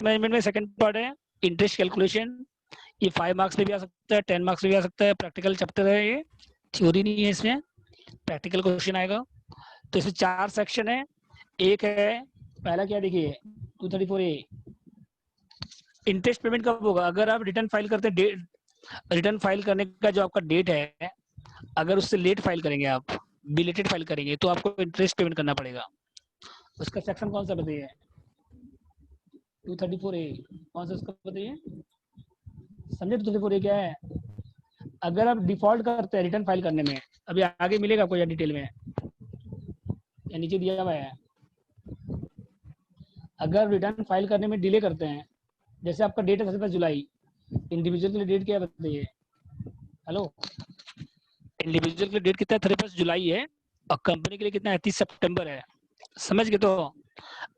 Management में second part है interest calculation. ये 5 मार्क्स में भी आ सकता है, 10 मार्क्स में भी आ सकता है। प्रैक्टिकल चैप्टर है, ये थ्योरी नहीं है, इसमें प्रैक्टिकल क्वेश्चन आएगा। तो इसमें 4 सेक्शन है। एक है पहला, क्या देखिए 234A, इंटरेस्ट पेमेंट कब होगा। अगर आप रिटर्न फाइल करते हैं, रिटर्न फाइल करने का जो आपका डेट है, अगर उससे लेट फाइल करेंगे, आप बिलेटेड फाइल करेंगे, तो आपको इंटरेस्ट पेमेंट करना पड़ेगा। उसका सेक्शन कौन सा बताइए, 234A कौन सा उसका बताइए, समझे 234A क्या है। अगर आप डिफॉल्ट करते हैं रिटर्न फाइल करने में, अभी आगे मिलेगा आपको या डिटेल में, या नीचे दिया हुआ है। अगर रिटर्न फाइल करने में डिले करते हैं, जैसे आपका डेट है 31 जुलाई, इंडिविजुअल के लिए डेट क्या है बताइए, हेलो, इंडिविजुअल के लिए डेट कितना है, 31 जुलाई है, और कंपनी के लिए कितना है, 30 सितंबर है। समझ गए। तो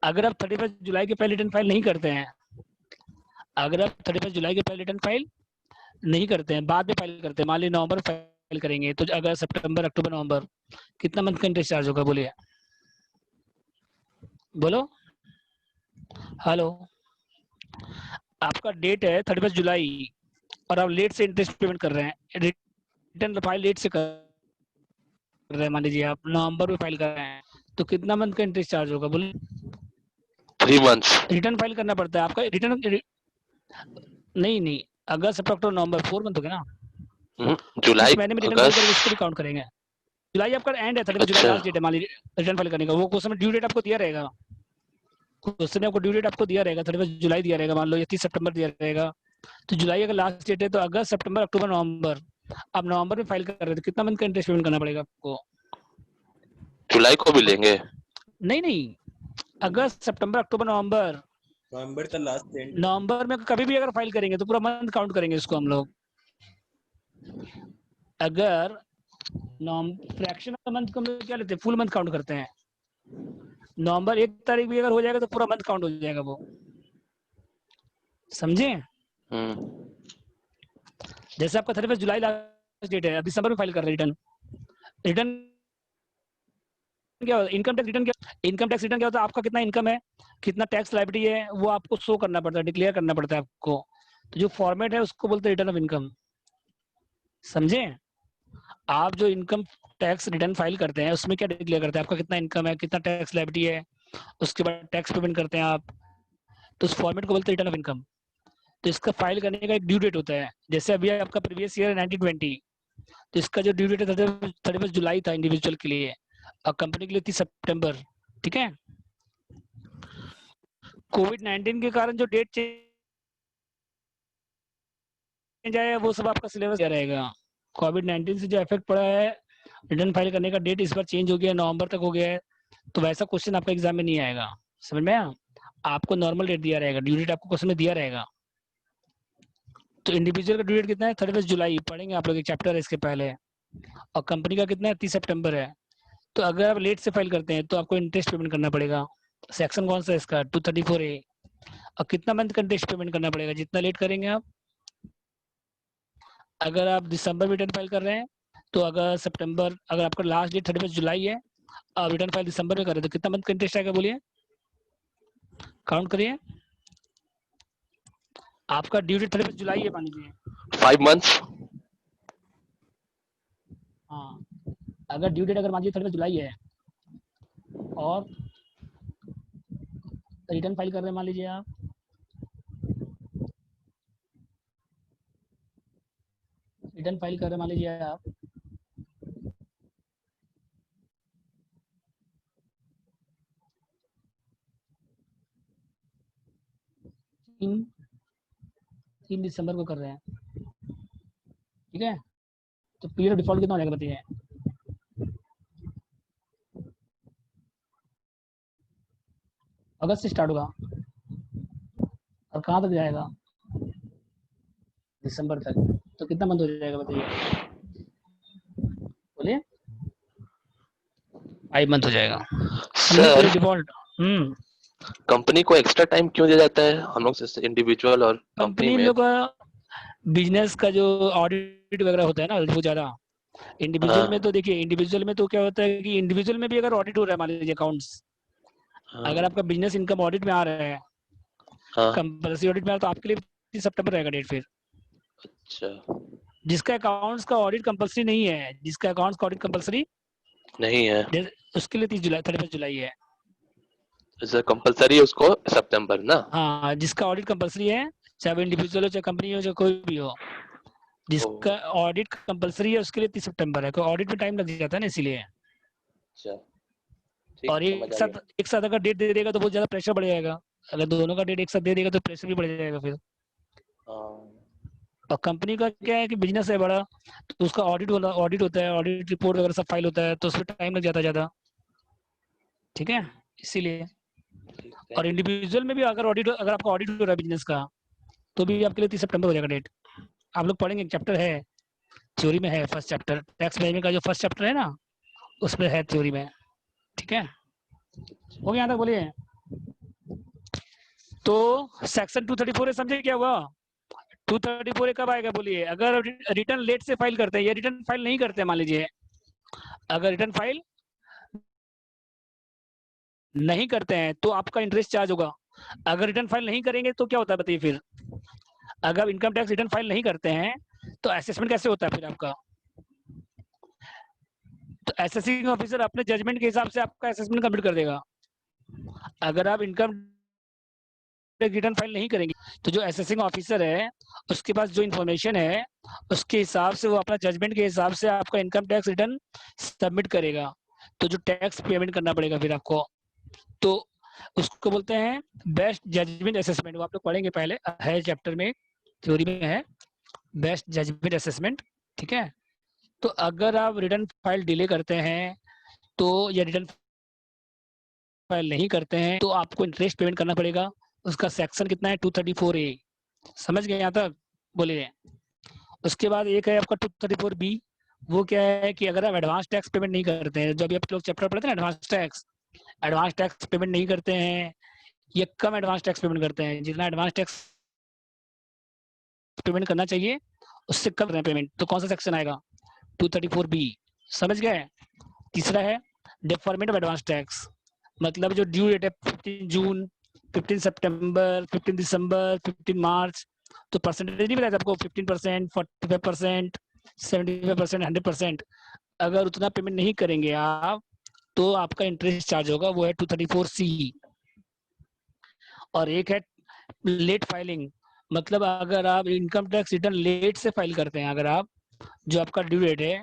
अगर आप 31 जुलाई के पहले रिटर्न फाइल नहीं करते हैं, अगर आप 31 जुलाई के पहले रिटर्न फाइल नहीं करते हैं, बाद में फाइल करते हैं, मान लीजिए नवंबर फाइल करेंगे, तो अगर सितंबर, अक्टूबर, नवंबर, कितना मंथ का इंटरेस्ट चार्ज होगा, बोलिए, बोलो, हेलो। आपका डेट है 31 जुलाई और आप लेट से इंटरेस्ट पेमेंट कर रहे हैं, रिटर्न फाइल लेट से कर रहे हैं, मान लीजिए आप नवंबर में फाइल कर रहे हैं, तो कितना मंथ का इंटरेस्ट चार्ज होगा, बोलिए। 3 months। रिटर्न फाइल करना पड़ता है आपका, रिटर्न नहीं, अगस्त, सितंबर, अक्टूबर, नवंबर, 4 मंथ हो गए ना। जुलाई, किस महीने में रिटर्न फाइल करेंगे उसको भी अगस्त। काउंट करेंगे। जुलाई आपका एंड है, 31 जुलाई अच्छा। लास्ट डेट है, मान लीजिए रिटर्न फाइल करने का। वो क्वेश्चन में ड्यू डेट आपको दिया रहेगा, क्वेश्चन में आपको ड्यू डेट आपको दिया रहेगा, 31 जुलाई दिया रहेगा, मान लो, या 30 सितंबर दिया रहेगा। तो जुलाई अगर लास्ट डेट है, तो अगस्त, सितंबर, अक्टूबर, नवंबर, आप नवंबर में फाइल कर रहे थे, कितना मंथ का इंटरेस्ट पेमेंट करना पड़ेगा आपको। जुलाई को भी लेंगे? नहीं, अगस्त, सितंबर, अक्टूबर, नवंबर। नवंबर का लास्ट एंड। नवंबर में कभी भी अगर फाइल करेंगे तो पूरा मंथ काउंट करेंगे इसको हम लोग। अगर फ्रैक्शन ऑफ मंथ को हम लोग क्या लेते हैं, फुल मंथ काउंट करते हैं। नवंबर 1 तारीख भी अगर हो जाएगा तो पूरा मंथ काउंट हो जाएगा वो, समझे। जैसे आपका 31 जुलाई लास्ट डेट है, अब दिसंबर में फाइल कर रहे हैं रिटर्न। रिटर्न क्या होता है, इनकम टैक्स रिटर्न। क्या इनकम टैक्स रिटर्न क्या होता है, आपका कितना इनकम है, कितना टैक्स लायबिलिटी है, वो आपको शो करना पड़ता है, डिक्लेयर करना पड़ता है आपको। तो जो फॉर्मेट है उसको बोलते हैं रिटर्न ऑफ इनकम, समझे। आप जो इनकम टैक्स रिटर्न फाइल करते हैं उसमें क्या डिक्लेयर करते हैं, आपका कितना इनकम है, कितना टैक्स लायबिलिटी है, उसके बाद टैक्स पेमेंट करते हैं आप, तो उस फॉर्मेट को बोलते हैं रिटर्न ऑफ इनकम। तो इसका फाइल करने का एक ड्यू डेट होता है। जैसे अभी आपका प्रीवियस ईयर 1920, तो इसका जो ड्यू डेट है 31 जुलाई था इंडिविजुअल के लिए, और कंपनी के लिए 30 सितंबर। ठीक है। कोविड-19 के कारण जो डेट चेंज आया है वो सब आपका सिलेबस दिया रहेगा। कोविड-19 से जो इफेक्ट पड़ा है, रिटर्न फाइल करने का डेट इस बार चेंज हो गया है, नवंबर तक हो गया है, तो वैसा क्वेश्चन आपका एग्जाम में नहीं आएगा, समझ में आया। आपको नॉर्मल डेट दिया रहेगा, ड्यू डेट आपको क्वेश्चन में दिया रहेगा। तो इंडिविजुअल का ड्यू डेट कितना है, 31 जुलाई पढ़ेंगे आप लोग, एक चैप्टर है इसके पहले। और कंपनी का कितना है, 30 सितंबर है। तो अगर आप लेट से फाइल करते हैं तो आपको इंटरेस्ट पेमेंट करना पड़ेगा। सेक्शन कौन सा है इसका, 234A। और कितना मंथ का इंटरेस्ट पेमेंट करना पड़ेगा, जितना लेट करेंगे आप। अगर आप दिसंबर में रिटर्न फाइल कर रहे हैं तो अगर सितंबर, अगर आपका लास्ट डेट 31 जुलाई है और रिटर्न फाइल दिसंबर में कर रहे हैं, तो कितना मंथ का इंटरेस्ट आएगा, बोलिए, काउंट करिए। आपका ड्यू डेट 31 जुलाई है मान लीजिए, 5 months। हाँ, अगर ड्यू डेट अगर मान लीजिए 31 जुलाई है और रिटर्न फाइल कर रहे हैं, मान लीजिए आप, रिटर्न फाइल कर रहे हैं मान लीजिए आप, तीन दिसंबर को कर रहे हैं, ठीक है। तो पीरियड डिफॉल्ट कितना हो जाएगा बताइए, अगस्त से स्टार्ट होगा और कहाँ तक जाएगा, दिसंबर तक। तो कितना मंथ हो जाएगा बताइए, बोलिए, 5 मंथ हो जाएगा, समझे सर, पीरियड डिफॉल्ट। कंपनी को एक्स्ट्रा टाइम क्यों दिया जाता है हम लोग से, इंडिविजुअल और कंपनी कंपनी में? लोग का बिजनेस का जो ऑडिट वगैरह होता है ना, वो ज्यादा। इंडिविजुअल में हाँ, तो देखिए, इंडिविजुअल में तो क्या होता है कि इंडिविजुअल में भी अगर ऑडिट हो रहा है, मान लीजिए अकाउंट्स, हाँ। अगर आपका बिजनेस इनकम ऑडिट में आ रहा है हाँ कंपल्सरी ऑडिट में आया तो आपके लिए 30 सितंबर रहेगा डेट फिर। अच्छा जिसका अकाउंट्स का ऑडिट कंपल्सरी नहीं है, जिसका अकाउंट्स का ऑडिट कंपल्सरी नहीं है, उसके लिए 30 जुलाई 31 जुलाई है। जैसे कंपलसरी है उसको सितंबर ना। हाँ, जिसका ऑडिट कंपल्सरी है, चाहे वो इंडिविजुअल हो चाहे कंपनी हो चाहे कोई भी हो, ओ जिसका ऑडिट कंपल्सरी है उसके लिए 30 सितंबर है। तो ऑडिट में टाइम लग जाता है ना, इसीलिए। अच्छा ठीक और समझ आ गया। एक साथ अगर डेट दे देगा तो बहुत ज्यादा प्रेशर बढ़ जाएगा। अगर दोनों का डेट एक साथ दे देगा तो प्रेशर भी बढ़ जाएगा फिर। हाँ और कंपनी का क्या है कि बिजनेस है बड़ा, तो उसका ऑडिट होता है, ऑडिट रिपोर्ट वगैरह सब फाइल होता है, तो उसमें टाइम लग जाता है ज्यादा। ठीक है, इसीलिए। ठीक और थैंक यू। इंडिविजुअल में भी अगर आपका ऑडिट हो रहा है बिजनेस का, तो भी आपके लिए 30 सितंबर हो जाएगा डेट। आप लोग पढ़ेंगे, एक चैप्टर है थ्योरी में, है फर्स्ट चैप्टर टैक्स मैनेजमेंट का, जो फर्स्ट चैप्टर है ना, उसमें है थ्योरी में। ठीक है, हो गया यहाँ तक, बोलिए। तो सेक्शन 234 है, समझे क्या हुआ? 234 कब आएगा बोलिए? अगर रिटर्न लेट से फाइल करते हैं या रिटर्न फाइल नहीं करते हैं, मान लीजिए अगर रिटर्न फाइल नहीं करते हैं तो आपका इंटरेस्ट चार्ज होगा। अगर रिटर्न फाइल नहीं करेंगे तो क्या होता है बताइए फिर? अगर इनकम टैक्स रिटर्न फाइल नहीं करते हैं तो असेसमेंट कैसे होता है फिर आपका? तो असेसिंग ऑफिसर अपने जजमेंट के हिसाब से आपका असेसमेंट कंप्लीट कर देगा। अगर आप इनकम रिटर्न फाइल नहीं करेंगे तो जो असेसिंग ऑफिसर है उसके पास जो इन्फॉर्मेशन है उसके हिसाब से वो अपना जजमेंट के हिसाब से आपका इनकम टैक्स रिटर्न सबमिट करेगा। तो जो टैक्स पेमेंट करना पड़ेगा फिर आपको, तो उसको बोलते हैं बेस्ट जजमेंट असेसमेंट। वो आप लोग पढ़ेंगे, पहले है चैप्टर में, थ्योरी में है बेस्ट जजमेंट असेसमेंट। ठीक है, तो अगर आप रिटर्न फाइल डिले करते हैं तो, या रिटर्न फाइल नहीं करते हैं तो आपको इंटरेस्ट पेमेंट करना पड़ेगा। उसका सेक्शन कितना है? 234A। समझ गए यहाँ तक? बोलिए। उसके बाद एक है आपका 234B। वो क्या है कि अगर आप एडवांस टैक्स पेमेंट नहीं करते हैं, जब आप लोग चैप्टर पढ़ते हैं ना एडवांस टैक्स पेमेंट नहीं करते हैं, ये कम एडवांस टैक्स पेमेंट करते हैं, जितना एडवांस टैक्स पेमेंट करना चाहिए उससे कम रहे पेमेंट, तो कौन सा सेक्शन आएगा? 234B। समझ गए? तीसरा है डिफरमेंट ऑफ एडवांस टैक्स, मतलब जो ड्यू डेट है 15 जून, 15 सितंबर, 15 दिसंबर, 15 मार्च, तो परसेंटेज नहीं बताया आपको, 15%, 45%, 75%, 100%। अगर उतना पेमेंट नहीं करेंगे आप तो आपका इंटरेस्ट चार्ज होगा, वो है 234C। और एक है लेट फाइलिंग, मतलब अगर आप इनकम टैक्स रिटर्न लेट से फाइल करते हैं, अगर आप जो आपका ड्यू डेट है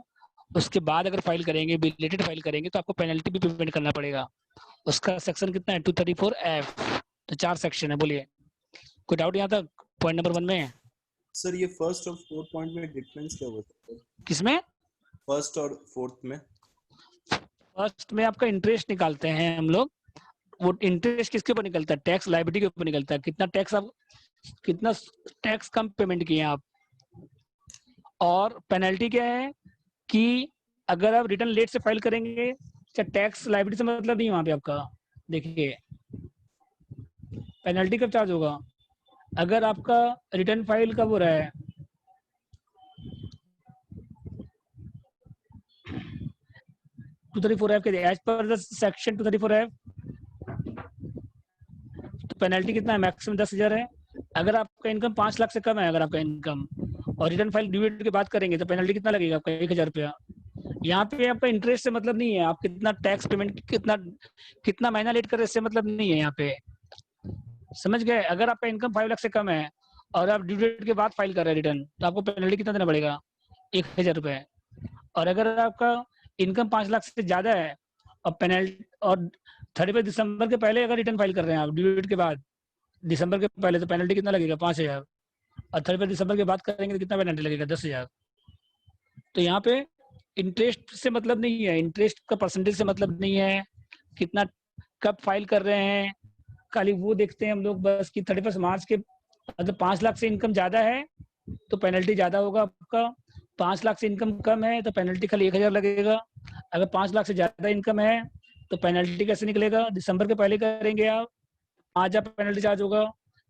उसके बाद अगर फाइल करेंगे, बिलेटेड फाइल करेंगे, तो आपको पेनल्टी भी पेमेंट करना पड़ेगा। उसका सेक्शन कितना है? 234F। तो 4 सेक्शन है, बोलिए। कोई डाउट यहाँ तक पॉइंट नंबर 1 में? सर ये फर्स्ट और फोर्थ पॉइंट में डिफरेंस क्या हो सकता है? किसमें? फर्स्ट और फोर्थ में? फर्स्ट में आपका इंटरेस्ट निकालते हैं हम लोग। वो इंटरेस्ट किसके ऊपर निकलता है? टैक्स लायबिलिटी के ऊपर निकलता है। कितना टैक्स कम पेमेंट किए आप। और पेनल्टी क्या है कि अगर आप रिटर्न लेट से फाइल करेंगे, चाहे टैक्स लायबिलिटी से मतलब नहीं है वहां पे आपका। देखिए पेनल्टी कब चार्ज होगा? अगर आपका रिटर्न फाइल कब हो रहा है? 234F के as per the section 234F, तो पेनल्टी कितना है? मैक्सिमम 10,000 है। अगर आपका इनकम 5 लाख से कम है, अगर आपका इनकम, और रिटर्न फाइल ड्यू डेट की बात करेंगे तो पेनल्टी कितना लगेगा आपका? 1,000 रुपया। यहाँ पे आपका इंटरेस्ट से मतलब नहीं है, आप कितना टैक्स पेमेंट कितना महीना लेट कर रहे, इससे मतलब नहीं है यहाँ पे। समझ गए? अगर आपका इनकम 5 लाख से कम है और आप ड्यू डेट के बाद फाइल कर रहे हैं रिटर्न, तो आपको पेनल्टी कितना देना पड़ेगा? 1,000 रुपये। और अगर आपका इनकम 5 लाख से ज्यादा है और पेनल्टी, और 31 दिसंबर के पहले अगर रिटर्न फाइल कर रहे हैं आप ड्यू डेट के बाद, दिसंबर के पहले, तो पेनल्टी कितना लगेगा? 5,000। और 31 दिसंबर के बाद करेंगे तो कितना पेनल्टी लगेगा? 10,000। तो यहाँ पे इंटरेस्ट से मतलब नहीं है, इंटरेस्ट का परसेंटेज से मतलब नहीं है, कितना कब फाइल कर रहे हैं, खाली वो देखते हैं हम लोग बस कि 31 मार्च के, मतलब 5 लाख से इनकम ज्यादा है तो पेनल्टी ज्यादा होगा आपका, 5 लाख से इनकम कम है तो पेनल्टी खाली 1,000 लगेगा। अगर 5 लाख से ज्यादा इनकम है तो पेनल्टी कैसे निकलेगा? दिसंबर के पहले करेंगे आप 5,000 पेनल्टी चार्ज होगा,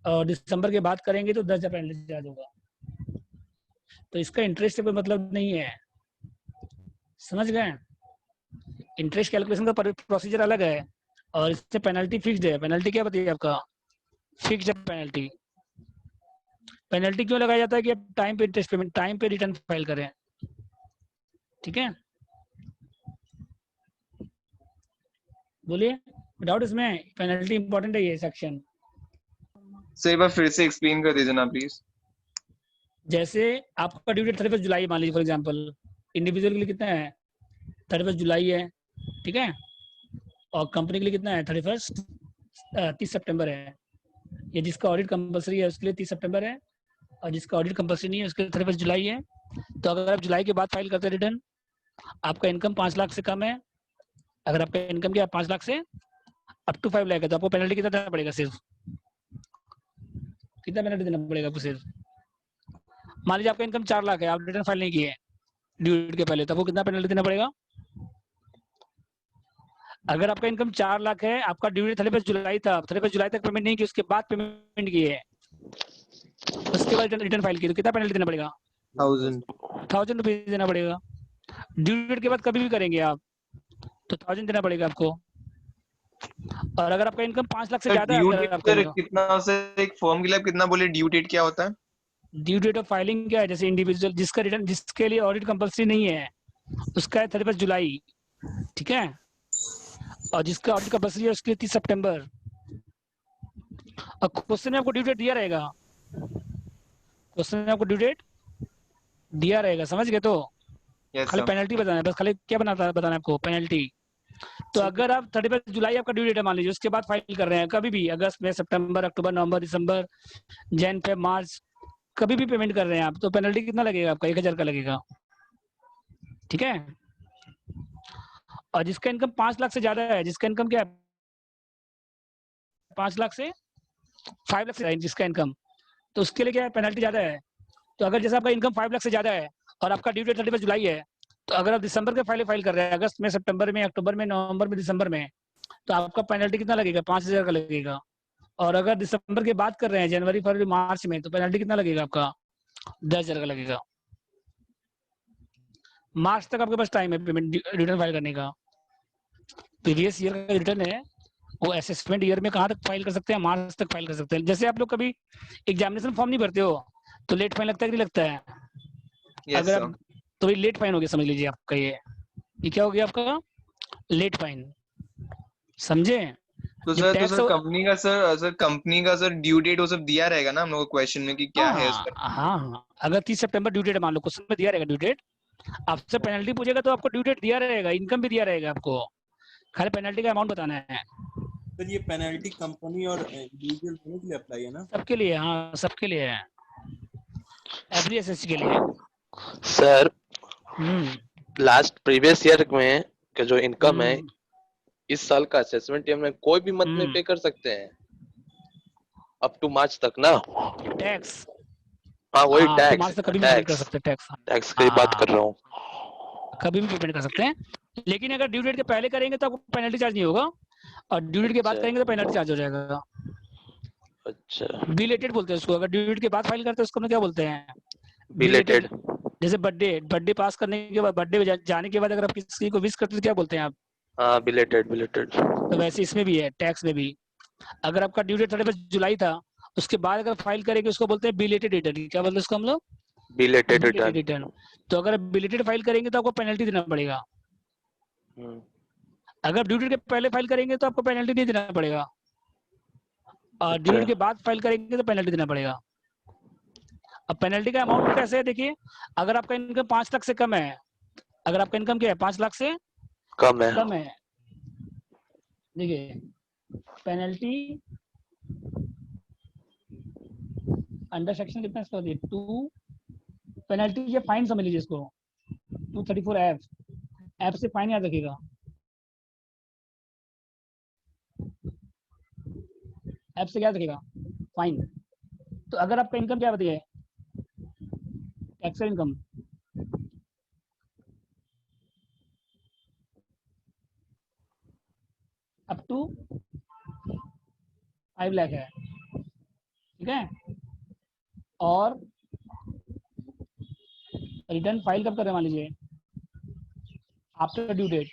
और दिसंबर के बाद करेंगे तो 10,000 पेनल्टी चार्ज होगा। तो इसका इंटरेस्ट से कोई मतलब नहीं है। समझ गए? इंटरेस्ट कैलकुलेशन का प्रोसीजर अलग है और इससे पेनल्टी फिक्स्ड है। पेनल्टी क्या बताइए आपका? Fix penalty. पेनल्टी क्यों लगाया जाता है कि आप टाइम पे इंटरेस्ट पेमेंट, टाइम पे रिटर्न फाइल करें। ठीक है, बोलिए डाउट इसमें, पेनल्टी इंपॉर्टेंट है ये सेक्शन। सर एक बार फिर से एक्सप्लेन कर दीजिए ना प्लीज। जैसे आपका ड्यू डेट 31 जुलाई मान लीजिए फॉर एग्जांपल, इंडिविजुअल के लिए कितना है 31 जुलाई है, ठीक है, और कंपनी के लिए कितना है 30 सितंबर है। ये जिसका ऑडिट कंपलसरी है उसके लिए 30 सितंबर है, और जिसका ऑडिट कंपलसरी नहीं है उसके लिए 31 जुलाई है। तो अगर आप जुलाई के बाद फाइल करते हैं रिटर्न, आपका इनकम 5 लाख से कम है, अगर आपका इनकम क्या 5 लाख से अप टू 5 लाख है, तो आपको पेनल्टी कितना देना पड़ेगा, सिर्फ कितना पेनल्टी देना पड़ेगा आपको सिर्फ। मान लीजिए आपका इनकम 4 लाख है, आप रिटर्न फाइल नहीं किए ड्यू डेट के पहले, तो आपको कितना पेनल्टी देना पड़ेगा। अगर आपका इनकम 4 लाख है, आपका ड्यू डेट 31 जुलाई था, 31 जुलाई तक पेमेंट नहीं की, उसके बाद पेमेंट की है, उसके बाद रिटर्न फाइल की, तो कितना पेनल्टी देना पड़ेगा 1000 रुपीज देना पड़ेगा। ड्यू डेट के बाद कभी भी करेंगे आप तो 1000 देना पड़ेगा आपको। और अगर आपका इनकम 5 लाख से ज्यादा है, ड्यू अगर डेट आपका सर कितना, सर एक फॉर्म के लिए आप कितना बोले, ड्यू डेट क्या होता है? ड्यू डेट ऑफ फाइलिंग क्या है, जैसे इंडिविजुअल जिसका रिटर्न, जिसके लिए ऑडिट कंपलसरी नहीं है उसका है 31 जुलाई, ठीक है, और जिसका ऑडिट कंपलसरी है उसके लिए 30 सितंबर। और क्वेश्चन में आपको ड्यू डेट दिया रहेगा, क्वेश्चन में आपको ड्यू डेट दिया रहेगा, समझ गए। तो यस खाली सर। पेनल्टी बताना है, बस खाली क्या बताना है आपको, पेनल्टी। तो अगर आप 31 जुलाई आपका ड्यू डेट है मान लीजिए, उसके बाद फाइल कर रहे हैं कभी भी, अगस्त में, सितंबर, अक्टूबर, नवंबर, दिसंबर, जैन, फेब, मार्च, कभी भी पेमेंट कर रहे हैं आप, तो पेनल्टी कितना लगेगा आपका 1000 का लगेगा, ठीक है। और जिसका इनकम 5 लाख से ज्यादा है, जिसका इनकम क्या है 5 लाख से 5 लाख से जिसका इनकम, तो उसके लिए क्या है पेनल्टी ज्यादा है। तो अगर जैसे आपका इनकम 5 लाख से ज्यादा है और आपका ड्यू डेट 31 जुलाई है, तो अगर आप दिसंबर के फाइल कर रहे हैं, अगस्त में, सितंबर में, अक्टूबर में, नवंबर में, दिसंबर में, तो आपका पेनल्टी कितना लगेगा 5000 का लगेगा। और अगर दिसंबर के बाद कर रहे हैं, जनवरी, फरवरी, मार्च में, तो पेनल्टी कितना लगेगा आपका 10,000 का लगेगा। मार्च तक आपके पास टाइम है पेमेंट रिटर्न फाइल करने का। प्रीवियस ईयर का रिटर्न है वो असेसमेंट ईयर में कहाँ तक फाइल कर सकते हैं, मार्च तक फाइल कर सकते हैं। जैसे आप लोग कभी एग्जामिनेशन फॉर्म नहीं भरते हो तो लेट फाइन लगता है कि नहीं लगता है, यस अगर सर। आप, तो ये लेट फाइन हो गया, समझ लीजिए आपका ये क्या हो गया आपका लेट फाइन, समझे। तो जब सर टैक्स कंपनी का सर कंपनी का सर ड्यू डेट वो सब दिया रहेगा ना हम लोग को क्वेश्चन में कि क्या है उसका? हाँ, अगर 30 सितंबर ड्यू डेट मान लो, क्वेश्चन में दिया रहेगा ड्यू डेट, आपसे पेनल्टी पूछेगा तो आपको ड्यू डेट दिया रहेगा, इनकम भी दिया रहेगा आपको, खाली पेनल्टी का अमाउंट बताना है। सर ये पेनल्टी कंपनी और इंडिविजुअल दोनों के लिए अप्लाई है ना? सबके लिए, हाँ सबके लिए है, एवरी एसएससी के लिए। सर लास्ट प्रीवियस ईयर में का जो इनकम है, इस साल का असेसमेंट ईयर में कोई भी मंथ में पे कर सकते हैं अप टू मार्च तक ना? टैक्स, हाँ वही तो मार्च तक कभी भी पेमेंट कर सकते हैं टैक्स, टैक्स की बात कर रहा हूँ। कभी भी पेमेंट कर सकते हैं, लेकिन अगर ड्यू डेट के पहले करेंगे तो आपको पेनल्टी चार्ज नहीं होगा, और ड्यू डेट के बाद करेंगे तो पेनल्टी चार्ज हो जाएगा। अच्छा, बिलेटेड बोलते हैं उसको, अगर ड्यू डेट के बाद फाइल करते हैं उसको हम क्या बोलते हैं, बिलेटेड। जैसे बर्थडे पास करने के बाद, बर्थडे जाने के बाद अगर आप किसी को विश करते हैं तो क्या बोलते हैं आप, हाँ बिलेटेड। तो वैसे इसमें भी है, टैक्स में भी अगर आपका ड्यू डेट 31 जुलाई था, उसके बाद अगर फाइल करेंगे उसको बोलते हैं बिलेटेड रिटर्न। क्या बोलते हैं उसको हम लोग, बिलेटेड रिटर्न। तो अगर बिलेटेड फाइल करेंगे तो आपको पेनल्टी देना पड़ेगा, अगर ड्यू डेट के पहले फाइल करेंगे तो आपको पेनल्टी नहीं देना पड़ेगा, और ड्यू डेट के बाद फाइल करेंगे तो पेनल्टी देना पड़ेगा। अब पेनल्टी का अमाउंट कैसे है देखिए, अगर आपका इनकम 5 लाख से कम है, अगर आपका इनकम क्या है 5 लाख से कम है, देखिए पेनल्टी अंडर सेक्शन कितना इसका होती है 2, पेनल्टी ये फाइन समझ लीजिए इसको 234 ऐप से फाइन याद रखिएगा, ऐप से याद रखिएगा फाइन। तो अगर आपका इनकम क्या बताइए, tax income up to 5 lakh है, ठीक है, और रिटर्न फाइल कब कर रहे मान लीजिए आफ्टर ड्यू डेट,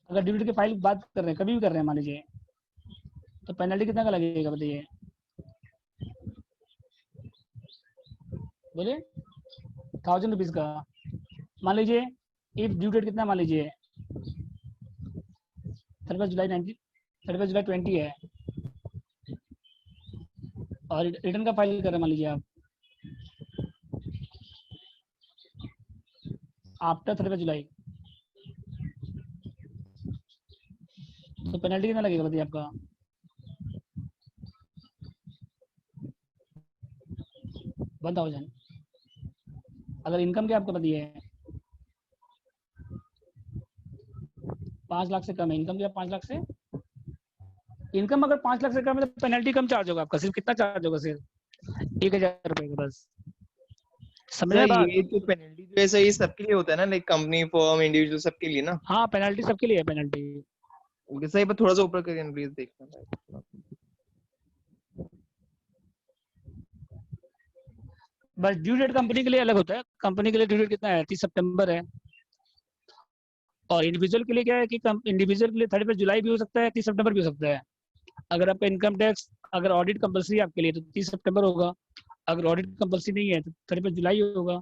अगर ड्यू डेट की फाइल बात कर रहे हैं, कभी भी कर रहे हैं मान लीजिए, तो पेनल्टी कितना का लगेगा बताइए, बोलिए। 1000 रुपीज का। मान लीजिए इफ ड्यू डेट कितना, मान लीजिए 31 जुलाई 20 है, और रिटर्न का फाइल कर रहे हैं मान लीजिए आप आफ्टर 31 जुलाई, तो पेनल्टी कितना लगेगा बताइए आपका? 1000। अगर इनकम क्या आपको बताइए 5 लाख से कम है, इनकम क्या 5 लाख से, इनकम अगर 5 लाख से कम है तो पेनल्टी कम चार्ज होगा आपका, सिर्फ कितना चार्ज होगा, सिर्फ 1000 रुपए का बस। समझ रहे सर बात? ये तो पेनल्टी जो है सर ये सबके लिए होता है ना, लाइक कंपनी फर्म इंडिविजुअल सबके लिए ना। हाँ पेनल्टी सबके लिए है पेनल्टी। ओके सर, ये थोड़ा सा ऊपर करके प्लीज देखना। बस ड्यू डेट कंपनी के लिए अलग होता है, कंपनी के लिए ड्यू डेट कितना है 30 सितंबर है, और इंडिविजुअल के लिए क्या है कि इंडिविजुअल के लिए 31 जुलाई भी हो सकता है, 30 सितंबर भी हो सकता है। अगर आपका इनकम टैक्स अगर ऑडिट कंपलसरी आपके लिए तो 30 सितंबर होगा, अगर ऑडिट कंपलसरी नहीं है तो 31 जुलाई होगा।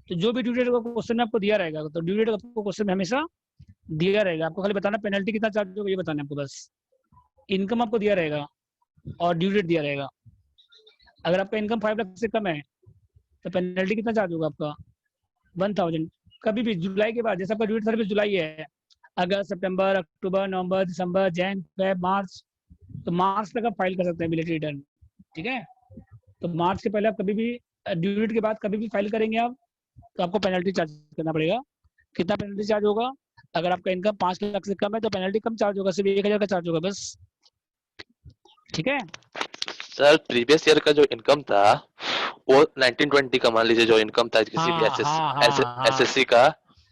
तो जो भी ड्यू डेट का क्वेश्चन में आपको दिया रहेगा, तो ड्यू डेट आपको क्वेश्चन में हमेशा दिया रहेगा, आपको खाली बताना पेनल्टी कितना चार्ज होगा ये बताना है आपको बस। इनकम आपको दिया रहेगा और ड्यू डेट दिया रहेगा। अगर आपका इनकम 5 लाख से कम है तो पेनल्टी कितना चार्ज होगा आपका 1000। कभी भी जुलाई के बाद, जैसे आपका ड्यू डेट 31 जुलाई है, अगस्त, सितंबर, अक्टूबर, नवंबर, दिसंबर, जैन, फेब, मार्च, तो मार्च तक आप फाइल कर सकते हैं बिलेटरी रिटर्न। ठीक है, तो मार्च के पहले आप कभी भी ड्यू डेट के बाद कभी भी फाइल करेंगे आप, तो आपको पेनल्टी चार्ज करना पड़ेगा। कितना पेनल्टी चार्ज होगा? अगर आपका इनकम 5 लाख से कम है तो पेनल्टी कम चार्ज होगा, सिर्फ 1000 का चार्ज होगा बस। ठीक है सर प्रीवियस ईयर का जो इनकम था वो 1920 का मान लीजिए जो इनकम था किसी भी एसएससी का,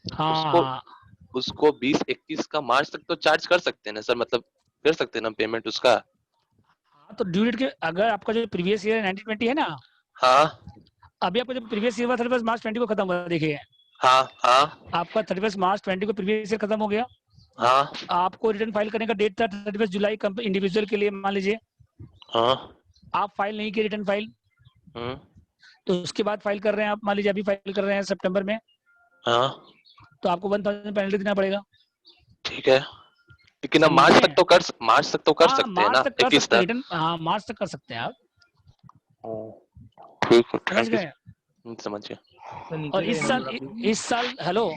उसको उसको 2021 का मार्च तक तो चार्ज कर सकते हैं ना सर, मतलब कर सकते हैं ना पेमेंट उसका? तो ड्यू डेट के अगर आपका जो प्रीवियस ईयर 1920 है ना, हाँ अभी आपका जो प्रीवियस ईयर 31 मार्च 20 को खत्म हुआ, देखिए हाँ हाँ आपका 31 मार्च 20 को प्रीवियस ईयर खत्म हो गया। हाँ आपको रिटर्न फाइल करने का डेट था 31 जुलाई इंडिविजुअल के लिए मान लीजिए, हाँ आप फाइल नहीं किए रिटर्न फाइल, हम्म, तो उसके बाद फाइल कर रहे हैं आप, मान लीजिए अभी फाइल कर रहे हैं सितंबर में, हाँ तो आपको 1000 पेनल्टी देना पड़ेगा। ठीक है, लेकिन अब समझे? मार्च तक तो कर हाँ सकते हैं मार्च ना तक कर 21 सकते हैं तक। रिटर्न, हाँ मार्च तक कर सकते हैं आप। ठीक है, समझ थैंक यू, गए? समझ गया। सर नीचे और करेंगे थोड़ा please। इस साल हेलो,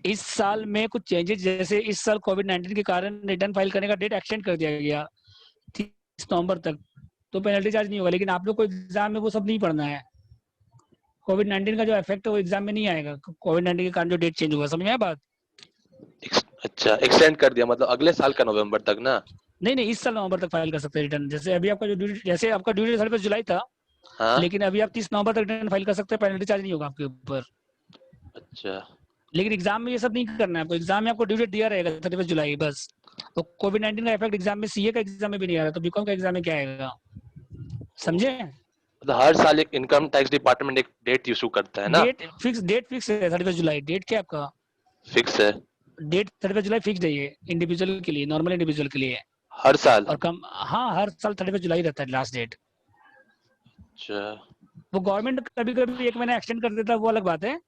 इस साल में कुछ चेंजेस, जैसे इस साल कोविड-19 के कारण रिटर्न फाइल करने का डेट एक्सटेंड कर दिया गया 30 नवंबर तक, तो पेनल्टी चार्ज नहीं होगा। लेकिन आप लोग को एग्जाम में वो सब नहीं पढ़ना है, कोविड-19 का जो इफेक्ट है वो एग्जाम में नहीं आएगा, कोविड-19 के कारण जो डेट चेंज हुआ, समझ में आया बात? अच्छा एक्सटेंड कर दिया, मतलब अगले साल का नवंबर तक ना? नहीं नहीं, इस साल नवंबर तक फाइल कर सकते हैं रिटर्न। जैसे अभी आपका जो जैसे आपका ड्यू डेट 31 जुलाई था, हाँ लेकिन अभी आप 30 नवंबर तक रिटर्न फाइल कर सकते हैं, पेनल्टी चार्ज नहीं होगा आपके ऊपर। अच्छा लेकिन एग्जाम में ये सब नहीं करना है आपको, एग्जाम में आपको ड्यू डेट दिया रहेगा 31 जुलाई बस। तो कोविड-19 का इफेक्ट एग्जाम में, सीए का एग्जाम में भी नहीं आ रहा, तो बीकॉम का एग्जाम में क्या आएगा? समझे? मतलब हर साल एक इनकम टैक्स डिपार्टमेंट एक डेट इशू करता है ना? डेट फिक्स है 31 जुलाई। डेट क्या आपका? फिक्स है डेट 31 जुलाई फिक्स है ये, इंडिविजुअल के लिए, नॉर्मल इंडिविजुअल के लिए। हर साल? और कम, हाँ हर साल 31 जुलाई रहता है लास्ट डेट। अच्छा वो गवर्नमेंट कभी कभी 1 महीना एक्सटेंड कर देता है, वो अलग बात है।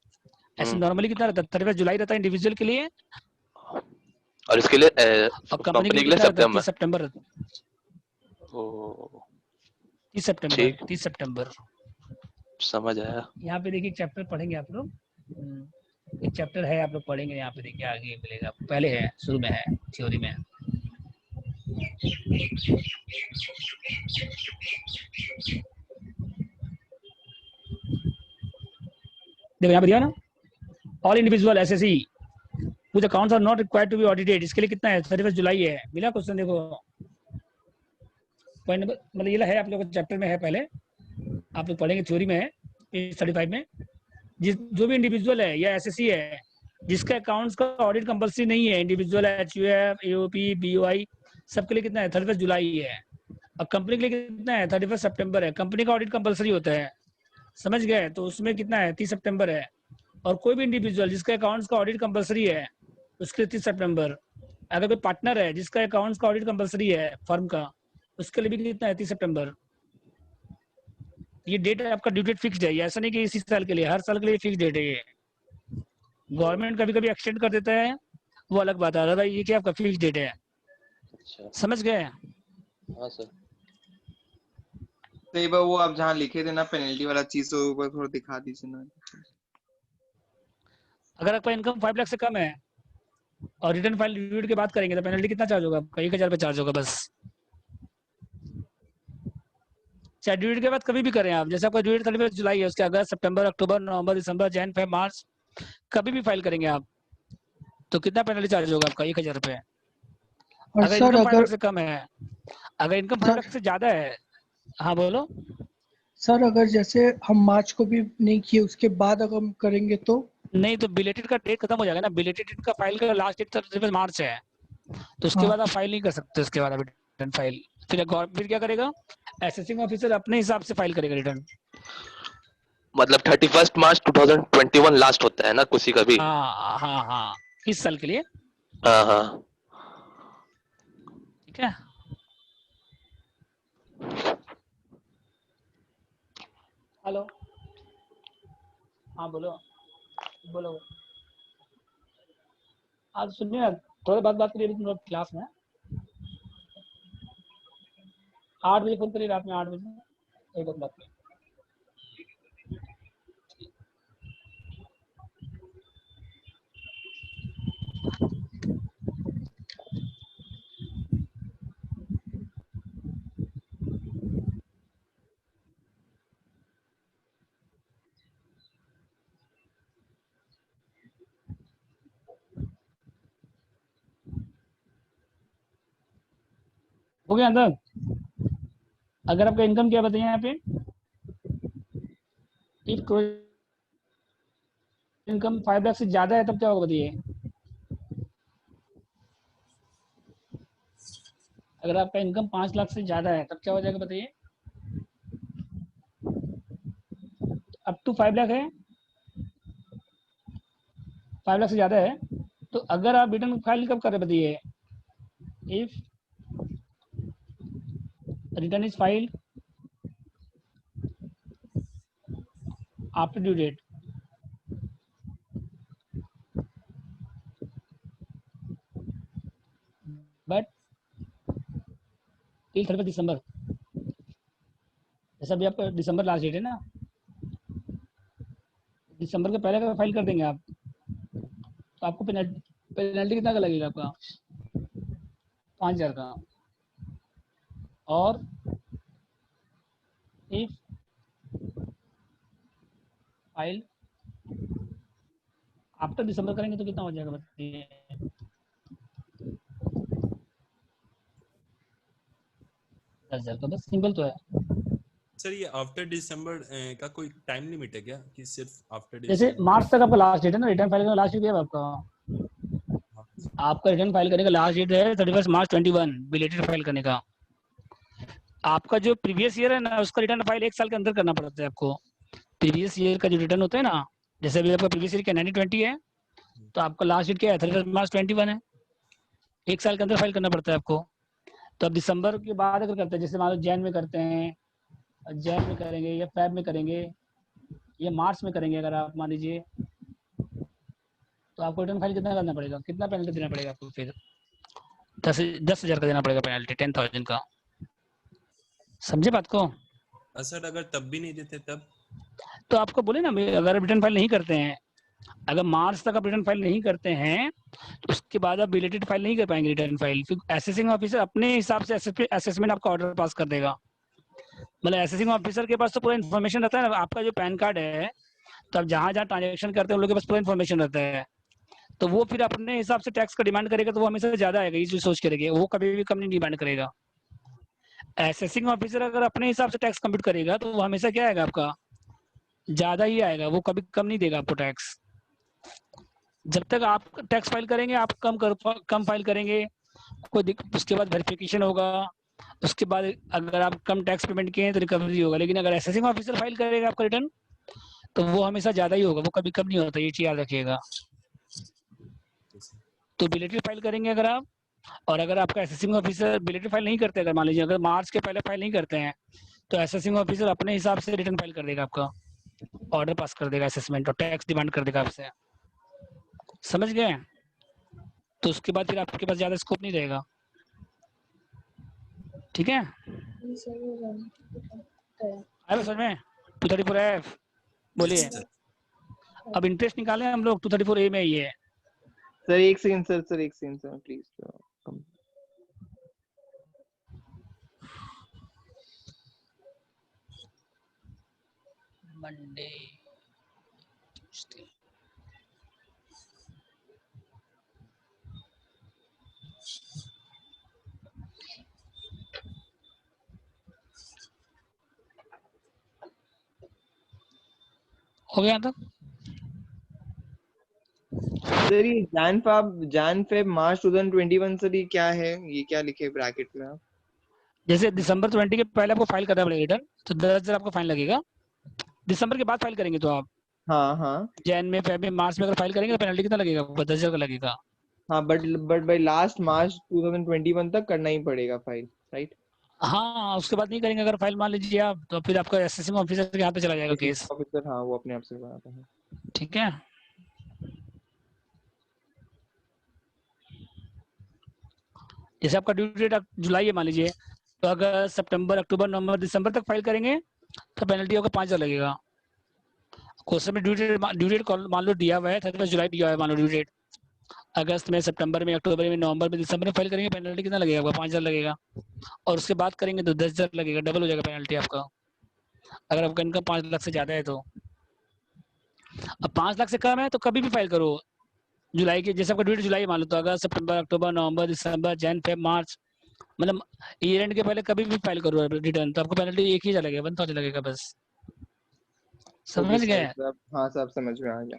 ऐसे नॉर्मली कितना रहता है 31 जुलाई रहता है इंडिविजुअल के लिए, और इसके लिए और कंपनी के कंपनी लिए के लिए कितना रहता है 30 सितंबर? सितंबर। ओ 30 सितंबर, ठीक, 30 सितंबर। समझ आया। यहाँ पे देखिए चैप्टर पढ़ेंगे आप लोग, एक चैप्टर है आप लोग पढ़ेंगे, यहाँ पे देखिए आगे मिलेगा, पहले है, शुरू में है, थ्योरी में। देखो यहाँ पे दिया ना, ऑल इंडिविजुअल एसएससी कुछ accounts are not required to be audited, इसके लिए कितना है 31 जुलाई है, मिला क्वेश्चन। देखो पॉइंट नंबर, मतलब ये है आप लोग चैप्टर में है, पहले आप लोग पढ़ेंगे, थ्योरी में है पेज 35 में। जो भी इंडिविजुअल है या एसएससी है जिसका अकाउंट्स का ऑडिट कंपलसरी नहीं है, इंडिविजुअल, एचयूएफ, एओपी, बीओआई, सबके लिए कितना है 31 जुलाई है। अब कंपनी के लिए कितना है 31 सितंबर है, कंपनी का ऑडिट कंपलसरी होता है, समझ गए? तो उसमें कितना है 30 सितंबर है। और कोई भी इंडिविजुअल जिसके अकाउंट्स का ऑडिट कंपलसरी है उसके 30 सितंबर। अगर कोई पार्टनर है जिसका अकाउंट्स का ऑडिट कंपलसरी है फर्म का, उसके लिए भी कितना है 30 सितंबर। ये डेट है आपका, ड्यू डेट फिक्स है, ऐसा नहीं कि इसी साल के लिए, हर साल के लिए फिक्स डेट है ये। गवर्नमेंट कभी कभी एक्सटेंड कर देता है, वो अलग बात है, भाई ये क्या आपका फिक्स डेट है। अच्छा समझ गए? हाँ सर। तो एक बार वो आप जहाँ लिखे थे ना पेनल्टी वाला चीज, तो ऊपर थोड़ा दिखा दीजिए ना। अगर आपका इनकम 5 लाख से कम है और रिटर्न फाइल रिव्यू के बाद करेंगे तो पेनल्टी कितना चार्ज होगा आपका? 1000 रुपये चार्ज होगा बस। चाहे ड्यू डेट के बाद कभी भी करें आप, जैसे आपका ड्यू डेट 31 जुलाई है, उसके अगस्त, सितंबर, अक्टूबर, नवंबर, दिसंबर, जैन, फेब, मार्च, कभी भी फाइल करेंगे आप, तो कितना पेनल्टी चार्ज होगा आपका? 1000 रुपये। और अगर सर इनकम 5 अगर लाख से कम है, अगर इनकम 5 लाख से ज्यादा है, हाँ बोलो। सर अगर जैसे हम मार्च को भी नहीं किए, उसके बाद अगर हम करेंगे तो? नहीं तो बिलेटेड का डेट खत्म हो जाएगा ना, बिलेटेड का फाइल का लास्ट डेट 31 मार्च है, तो उसके हाँ। बाद आप फाइल नहीं कर सकते। उसके बाद अभी रिटर्न फाइल फिर क्या करेगा, असेसिंग ऑफिसर अपने हिसाब से फाइल करेगा रिटर्न। मतलब 31 मार्च 2021 लास्ट होता है ना किसी का भी? हाँ हाँ हाँ, इस साल के लिए। हाँ हाँ। ठीक है। हेलो, हाँ बोलो बोलो। आज सुनिए ना, थोड़ी बात करिए, अभी तुम लोग क्लास में 8 बजे फोन करिए, रात में 8 बजे, एक बात करिए। हो गया अंदर? अगर आपका इनकम क्या बताइए यहाँ पे, इफ इनकम 5 लाख से ज्यादा है तब क्या होगा बताइए। अगर आपका इनकम 5 लाख से ज्यादा है तब क्या हो जाएगा बताइए। अप टू 5 लाख है, 5 लाख से ज्यादा है, तो अगर आप रिटर्न फाइल कब कर रहे बताइए, if return is filed after due date, but till 31 December. जैसा भी आपका दिसंबर लास्ट डेट है ना, दिसंबर के पहले का फाइल कर देंगे आप, तो आपको पेनल्टी कितना का लगेगा आपका? 5000 का। और इफ फाइल आफ्टर दिसंबर करेंगे तो कितना हो जाएगा बताइए। 10,000 का, बस सिंपल तो है। सर ये आफ्टर दिसंबर का कोई टाइम लिमिट है क्या, कि सिर्फ आफ्टर जैसे दिसंबर? मार्च तक आपका लास्ट डेट है ना, रिटर्न फाइल का लास्ट डेट है आपका, आपका रिटर्न फाइल करने का लास्ट डेट है 31 मार्च 21, बिलेटेड फाइल करने का। आपका जो प्रीवियस ईयर है ना, उसका रिटर्न फाइल 1 साल के अंदर करना पड़ता है आपको। प्रीवियस ईयर का जो रिटर्न होता है ना, जैसे अभी आपका प्रीवियस ईयर का 1920 है, तो आपका लास्ट डेट क्या है 31 मार्च 21 है, 1 साल के अंदर फाइल करना पड़ता है आपको। तो अब दिसंबर के बाद अगर करते हैं, जैसे मान लो जैन में करते हैं, जैन में करेंगे या फेब में करेंगे या मार्च में करेंगे, अगर आप मान लीजिए, तो आपको रिटर्न फाइल कितना करना पड़ेगा, कितना पेनल्टी देना पड़ेगा आपको? फिर 10,000 का देना पड़ेगा पेनल्टी, 10,000 का। समझे बात को? सर अगर तब भी नहीं देते तब? तो आपको बोले ना, अगर रिटर्न फाइल नहीं करते हैं, अगर मार्च तक आप रिटर्न फाइल नहीं करते हैं, तो उसके बाद आप बिलेटेड फाइल नहीं कर पाएंगे रिटर्न फाइल। फिर असेसिंग ऑफिसर अपने हिसाब से असेसमेंट आपका ऑर्डर पास कर देगा। मतलब असेसिंग ऑफिसर के पास तो पूरा इन्फॉर्मेशन रहता है ना, आपका जो पैन कार्ड है, तो आप जहाँ जहाँ ट्रांजेक्शन करते हैं उन लोगों के पास पूरा इन्फॉर्मेशन रहता है, तो वो फिर अपने हिसाब से टैक्स का डिमांड करेगा, तो वो हमेशा ज्यादा आएगा, ये सोच के रखिए, वो कभी भी कम नहीं डिमांड करेगा। असेसिंग ऑफिसर अगर अपने हिसाब से टैक्स कंप्यूट करेगा, तो वो हमेशा क्या आएगा आपका, ज्यादा ही आएगा, वो कभी कम नहीं देगा आपको टैक्स। जब तक आप टैक्स फाइल करेंगे, आप कम फाइल करेंगे, उसके बाद वेरिफिकेशन होगा, उसके बाद अगर आप कम टैक्स पेमेंट किए हैं तो रिकवरी होगा। लेकिन अगर असेसिंग ऑफिसर फाइल करेगा आपका रिटर्न, तो वो हमेशा ज्यादा ही होगा, वो कभी कम नहीं होता, ये चीज याद रखिएगा। तो बिलेटेड फाइल करेंगे अगर आप, और अगर आपका असेसिंग ऑफिसर बिलेटेड फाइल नहीं करते, अगर मान लीजिए अगर मार्च के पहले फाइल नहीं करते हैं, तो असेसिंग ऑफिसर अपने हिसाब से रिटर्न फाइल कर देगा, आपका ऑर्डर पास कर देगा असेसमेंट और टैक्स डिमांड कर देगा आपसे। समझ गए? तो उसके बाद फिर आपके पास ज्यादा स्कोप नहीं रहेगा। ठीक है, आया समझ में? 234F बोलिए। सर अब इंटरेस्ट निकाले हम लोग, 234A में ही है। सर एक सेकंड सर एक सेकंड सर प्लीज। मंडे हो गया था। सर ये जान फेब मार्च 2021 सर ये क्या है, ये क्या लिखे ब्रैकेट में आप? जैसे दिसंबर 20 के पहले आपको फाइल करना पड़ेगा रिटर्न, तो 10,000 आपको फाइन लगेगा। दिसंबर के बाद फाइल करेंगे तो आप हाँ हाँ जैन में, फेब में, मार्च में अगर फाइल करेंगे तो पेनल्टी कितना लगेगा? 10,000 का लगेगा। हाँ, बट बाय लास्ट मार्च 2021 तक करना ही पड़ेगा फाइल, राइट? हाँ, उसके बाद नहीं करेंगे अगर फाइल मान लीजिए आप, तो फिर आपका असेसिंग ऑफिसर के यहाँ पे चला जाएगा केस। ऑफिसर हाँ वो अपने आप से बनाता है। ठीक है, जैसे आपका ड्यू डेट जुलाई है मान लीजिए, तो अगर सितंबर, अक्टूबर, नवंबर, दिसंबर तक फाइल करेंगे तो पेनल्टी होगा 5,000 लगेगा। क्वेश्चन में ड्यू डेट मान लो दिया हुआ है 31 जुलाई दिया हुआ है, मान लो ड्यू डेट। अगस्त में, सितंबर में, अक्टूबर में, नवंबर में, दिसंबर में फाइल करेंगे, पेनल्टी कितना लगेगा? 5,000 लगेगा। और उसके बाद करेंगे तो 10,000 लगेगा, डबल हो जाएगा पेनल्टी आपका, अगर आपका इनकम 5 लाख से ज्यादा है तो। अब 5 लाख से कम है तो कभी भी फाइल करो जुलाई के, जैसे आपका ड्यू डेट जुलाई मान लो, तो अगस्त, सितंबर, अक्टूबर, नवंबर, दिसंबर, जैन, फेब, मार्च, मतलब ईयर एंड के पहले कभी भी फाइल करो रिटर्न, तो आपको पेनल्टी एक ही लगेगा, 1,000 लगेगा बस। ओके समझ गए? सर, हाँ सब समझ में आ गया।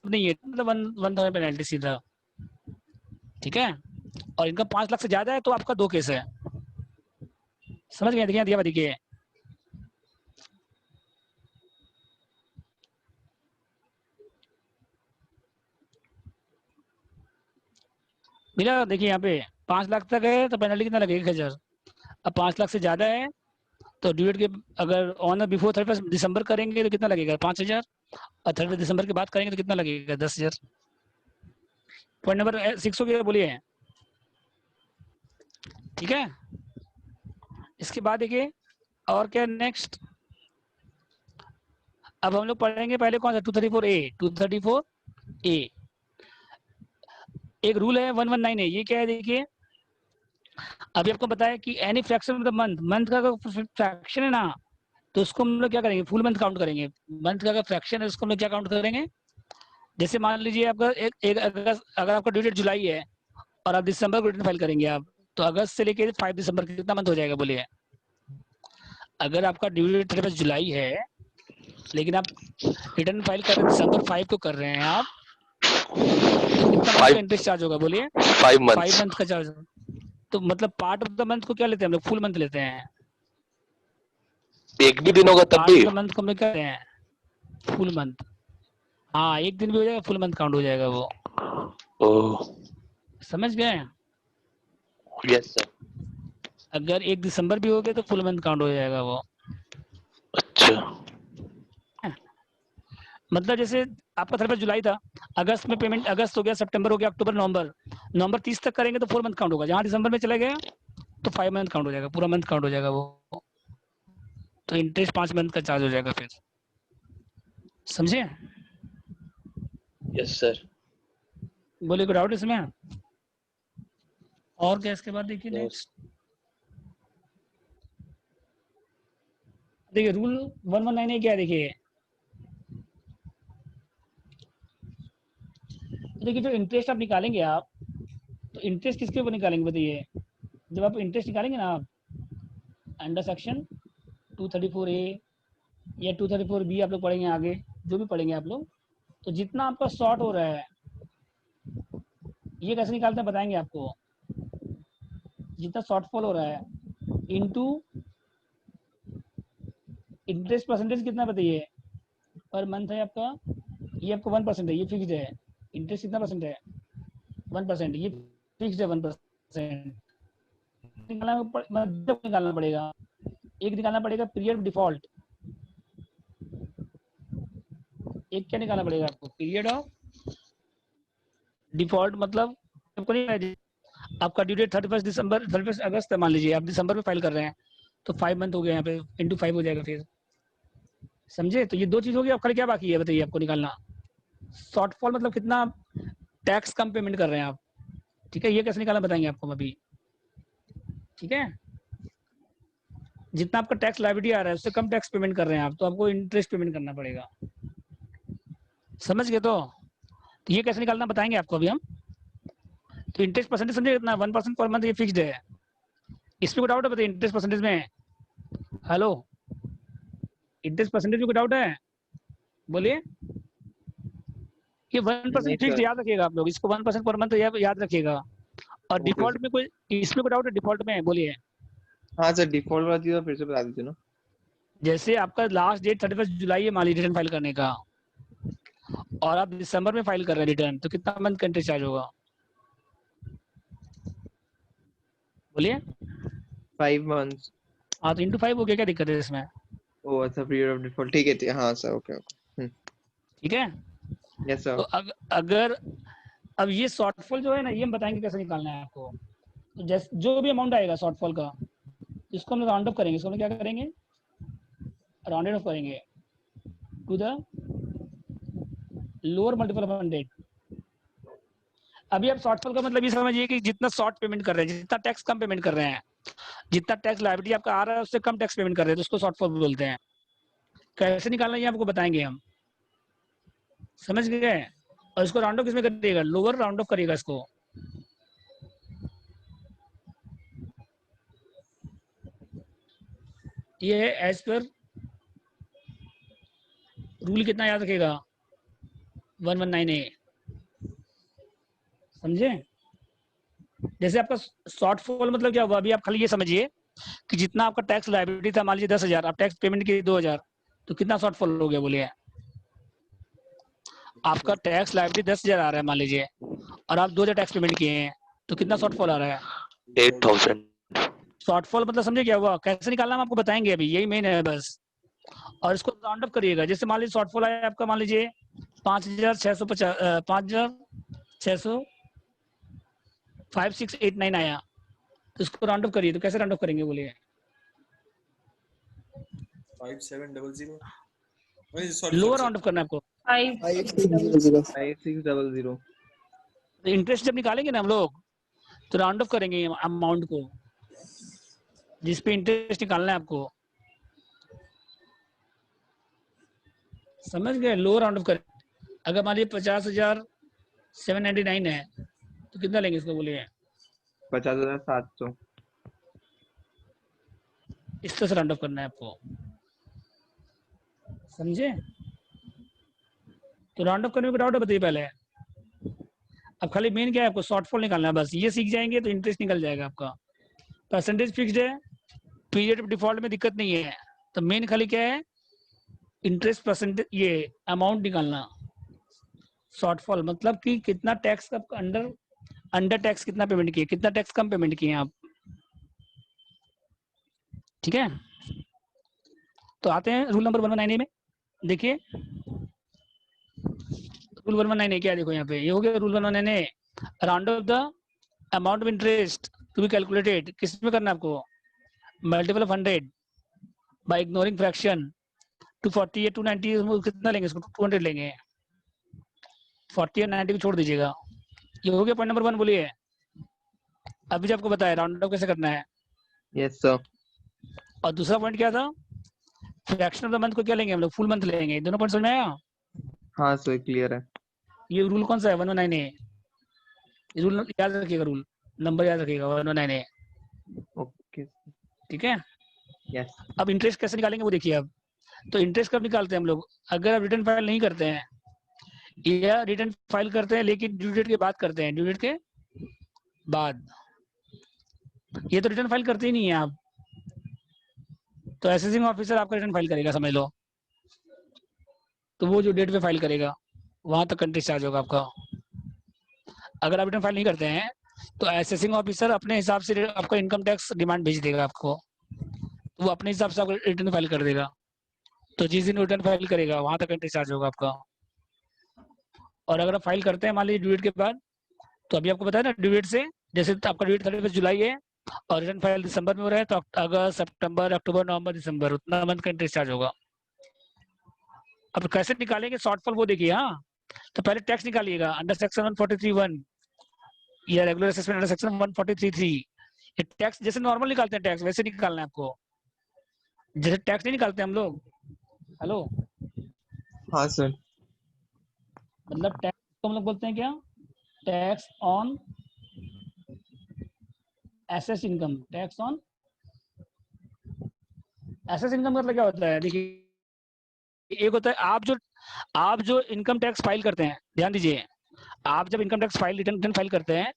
नहीं है मतलब 1,000 पेनल्टी सीधा। ठीक है, और इनकम 5 लाख से ज्यादा है तो आपका 2 केस है। समझ गए? देखिए दिया देखिए, मिला? देखिए यहाँ पे 5 लाख तक है तो पेनल्टी कितना लगेगा? 1,000। अब 5 लाख से ज्यादा है तो ड्यू डेट के अगर ऑन बिफोर 31 दिसंबर करेंगे तो कितना लगेगा? 5,000। और 31 दिसंबर के बाद करेंगे तो कितना लगेगा? 10,000। पॉइंट नंबर 6 हो गया, बोलिए। ठीक है, इसके बाद देखिए और क्या नेक्स्ट। अब हम लोग पढ़ेंगे पहले कौन सा? 234A एक रूल है 119A। ये क्या है देखिए, अभी आपको बताया कि any fraction of the month का अगर फ्रैक्शन है ना, तो उसको हम लोग क्या करेंगे? फुल मंथ काउंट करेंगे। मंथ का अगर फ्रैक्शन है उसको हम लोग क्या काउंट करेंगे? जैसे मान लीजिए आपका एक अगस्त, अगर आपका ड्यू डेट जुलाई है और आप दिसंबर को रिटर्न फाइल करेंगे आप, तो अगस्त से लेके 5 दिसंबर कितना मंथ हो जाएगा? बोलिए। अगर आपका ड्यू डेट 31 जुलाई है लेकिन आप रिटर्न फाइल कर रहे हैं दिसंबर 5 को कर रहे हैं आप, तो कितना मंथ का इंटरेस्ट चार्ज होगा? बोलिए। 5 5 months। मंथ का चार्ज। तो मतलब पार्ट ऑफ द मंथ को क्या लेते हैं हम लोग? फुल मंथ लेते हैं। एक भी दिन होगा तब पार्ट भी? ऑफ द मंथ को हम लोग क्या लेते हैं? Full month. हाँ, एक दिन भी हो जाएगा, फुल मंथ काउंट हो जाएगा वो। ओह समझ गए? Yes sir. अगर 1 दिसंबर भी हो गए तो फुल मंथ काउंट हो जाएगा वो। अच्छा मतलब जैसे आपका 31 जुलाई था, अगस्त में पेमेंट, अगस्त हो गया, सितंबर हो गया, अक्टूबर, नवंबर 30 तक करेंगे तो 4 मंथ काउंट होगा। जहाँ दिसंबर में चला गया तो 5 मंथ काउंट हो जाएगा, पूरा मंथ काउंट हो जाएगा वो। तो इंटरेस्ट 5 मंथ का चार्ज हो जाएगा फिर। समझे? Yes sir. बोले कोई डाउट इसमें? और क्या इसके बाद देखिए Yes. नेक्स्ट। देखिए रूल 119 क्या है देखिए। देखिए जो इंटरेस्ट आप निकालेंगे आप, तो इंटरेस्ट किसके ऊपर निकालेंगे बताइए? जब आप इंटरेस्ट निकालेंगे ना आप अंडर सेक्शन 234A या 234B आप लोग पढ़ेंगे आगे, जो भी पढ़ेंगे आप लोग, तो जितना आपका शॉर्ट हो रहा है, ये कैसे निकालते हैं बताएंगे आपको। जितना शॉर्टफॉल हो रहा है इनटू इंटरेस्ट परसेंटेज कितना बताइए? पर मंथ है आपका ये आपको 1% है, ये फिक्स्ड है। इंटरेस्ट कितना परसेंट है? 1%। ये फिक्स्ड है 1%। निकालना पड़ेगा। एक निकालना पड़ेगा पीरियड डिफॉल्ट। एक क्या निकालना पड़ेगा आपको? Period of default. मतलब आपको नहीं, आपका ड्यू डेट 31 अगस्त है मान लीजिए, आप दिसंबर में फाइल कर रहे हैं तो 5 मंथ हो गया, यहाँ पे इंटू 5 हो जाएगा फिर। समझे? तो ये दो चीज होगी। अब खाली क्या बाकी है बताइए आपको निकालना? शॉर्टफॉल मतलब कितना टैक्स कम पेमेंट कर रहे हैं आप। ठीक है, ये कैसे निकालना बताएंगे आपको हम अभी। ठीक है, जितना आपका टैक्स लायबिलिटी आ रहा है उससे कम टैक्स पेमेंट कर रहे हैं आप, तो आपको इंटरेस्ट पेमेंट करना पड़ेगा। समझ गए? तो ये कैसे निकालना बताएंगे आपको अभी हम। तो इंटरेस्ट परसेंटेज समझे कितना? 1% पर मंथ, ये फिक्स्ड है। इसमें कोई डाउट है बताइए? इंटरेस्ट परसेंटेज में, हेलो, इंटरेस्ट परसेंटेज में कोई डाउट है? बोलिए। ये 1% फिक्स्ड याद रखिएगा आप लोग, इसको 1% पर मंथ याद रखिएगा। और डिफॉल्ट में कोई, इसमें कोई डाउट है डिफॉल्ट में? बोलिए। हाँ सर, डिफॉल्ट वाला चीज फिर से बता दीजिए ना। जैसे आपका लास्ट डेट 31 जुलाई है मान लीजिए रिटर्न फाइल करने का, और आप दिसंबर में फाइल कर रहे हैं रिटर्न, तो कितना मंथ का इंटरेस्ट चार्ज होगा? बोलिए। 5 मंथ्स। हाँ, तो इंटू 5 हो गया, क्या दिक्कत है इसमें? ओ अच्छा, पीरियड ऑफ डिफॉल्ट, ठीक है। हाँ सर, ओके ओके। ठीक है। Yes sir. तो अगर अब ये शॉर्टफॉल जो है ना, ये हम बताएंगे कैसे निकालना है आपको। तो जैसे जो भी अमाउंट आएगा शॉर्टफॉल का, इसको हम राउंड अप करेंगे। इसको हम क्या करेंगे? राउंडेड ऑफ करेंगे to the lower multiple of 100। अभी आप शॉर्टफॉल का मतलब ये समझिए कि जितना शॉर्ट पेमेंट कर रहे हैं, जितना टैक्स कम पेमेंट कर रहे हैं, जितना टैक्स लायबिलिटी आपका आ रहा है उससे कम टैक्स पेमेंट कर रहे हैं, तो उसको शॉर्टफॉल बोलते हैं। कैसे निकालना है आपको बताएंगे हम। समझ गए? और इसको राउंड ऑफ किसमें करिएगा? लोअर राउंड ऑफ करिएगा इसको। ये है एज पर रूल, कितना याद रखेगा? 119A। समझे? जैसे आपका शॉर्टफॉल मतलब क्या हुआ, अभी आप खाली ये समझिए कि जितना आपका टैक्स लायबिलिटी था मान लीजिए 10,000, आप टैक्स पेमेंट किए 2,000, तो कितना शॉर्टफॉल हो गया? बोलिए। आपका टैक्स लायबिलिटी 10,000 आ रहा है मान लीजिए, और आप 2,000 टैक्स पेमेंट किए हैं, तो कितना शॉर्टफॉल आ रहा है? 8,000। शॉर्टफॉल मतलब समझे क्या हुआ? कैसे निकालना हम आपको बताएंगे, अभी यही मेन है बस। और इसको राउंड अप करिएगा। जैसे मान लीजिए शॉर्टफॉल आया आपका मान लीजिए 5,650, 5,689 आया, तो इसको राउंड अप करिए। तो कैसे राउंड अप करेंगे बोलिए? 5700। लोअर राउंड अप करना है आपको। 5600। तो इंटरेस्ट जब निकालेंगे ना हम लोग, तो राउंड अप करेंगे अमाउंट को जिस पे इंटरेस्ट निकालना है आपको। समझ गए? लोअर राउंड अप कर। अगर मान लीजिए 50,799 है, तो कितना लेंगे इसको बोलिए? 50,700। इस तरह से राउंड अप करना है आपको। समझे? तो राउंड अप करने में डाउट है बताइए पहले। अब खाली मेन क्या है, आपको शॉर्टफॉल निकालना है बस। ये सीख जाएंगे तो इंटरेस्ट निकल जाएगा आपका। परसेंटेज फिक्स्ड है, पीरियड डिफॉल्ट में दिक्कत नहीं है। तो मेन खाली क्या है? इंटरेस्ट परसेंटेज, ये अमाउंट निकालना। शॉर्टफॉल मतलब कि कितना टैक्स का अंडर टैक्स कितना पेमेंट किए, कितना टैक्स कम पेमेंट किए आप। ठीक है, तो आते हैं रूल नंबर 119A में। देखिए रूल 119A क्या है, देखो यहाँ पे ये हो गया rule 119A। Round off the amount of interest to be calculated, किस में करना है आपको? Multiple of 100 by ignoring fraction. 240 या 290 कितना लेंगे इसको? 200 लेंगे। 40 और 90 को छोड़ दीजिएगा। ये हो गया पॉइंट नंबर 1। बोलिए। अभी जो आपको बताया राउंड ऑफ कैसे करना है। Yes sir. और दूसरा पॉइंट क्या था? फ्रैक्शन ऑफ द मंथ को क्या लेंगे हम लोग? फुल मंथ लेंगे। दोनों पॉइंट समझ में आया? हाँ सर, क्लियर है। ये रूल कौन सा है? 119A। रूल याद रखिएगा, रूल नंबर याद रखिएगा 119A। ओके। ठीक है। यस। अब इंटरेस्ट कैसे निकालेंगे वो देखिए। अब तो इंटरेस्ट कब निकालते हैं हम लोग? अगर आप रिटर्न फाइल नहीं करते हैं, या रिटर्न फाइल करते हैं लेकिन ड्यू डेट के बाद करते हैं, ड्यू डेट के बाद। ये तो रिटर्न फाइल करते ही नहीं है आप, तो असेसिंग ऑफिसर आपका रिटर्न फाइल करेगा समझ लो। तो वो जो डेट पे फाइल करेगा, वहां तक कंट्री चार्ज होगा आपका। अगर आप रिटर्न फाइल नहीं करते हैं तो असेसिंग ऑफिसर अपने हिसाब से आपका इनकम टैक्स डिमांड भेज देगा आपको, तो वो अपने हिसाब से आपको रिटर्न फाइल कर देगा। तो जिस दिन रिटर्न फाइल करेगा वहां तक कंट्री चार्ज होगा आपका। और अगर आप फाइल करते हैं मान लीजिए ड्यू डेट के बाद, तो अभी आपको बताया ना ड्यू डेट से, जैसे आपका ड्यू डेट 31 जुलाई है और रिटर्न फाइल दिसंबर में हो रहा है, तो अगस्त, सितंबर, अक्टूबर, नवंबर, दिसंबर, उतना मंथ का इंटरेस्ट चार्ज होगा। अब कैसे निकालेंगे शॉर्टफॉल वो देखिए। हाँ, तो पहले टैक्स निकालिएगा अंडर सेक्शन 143(1) या रेगुलर असेसमेंट अंडर सेक्शन 143(3). ये टैक्स जैसे नॉर्मल निकालते हैं टैक्स, वैसे निकालना है आपको। जैसे टैक्स नहीं निकालते हम लोग, हेलो, हाँ सर। मतलब टैक्स को हम लोग बोलते हैं क्या, tax on assessed income. Tax on assessed income मतलब क्या होता है, देखिए एक होता है आप जो इनकम टैक्स फाइल करते हैं, ध्यान दीजिए, आप जब income tax file return file करते हैं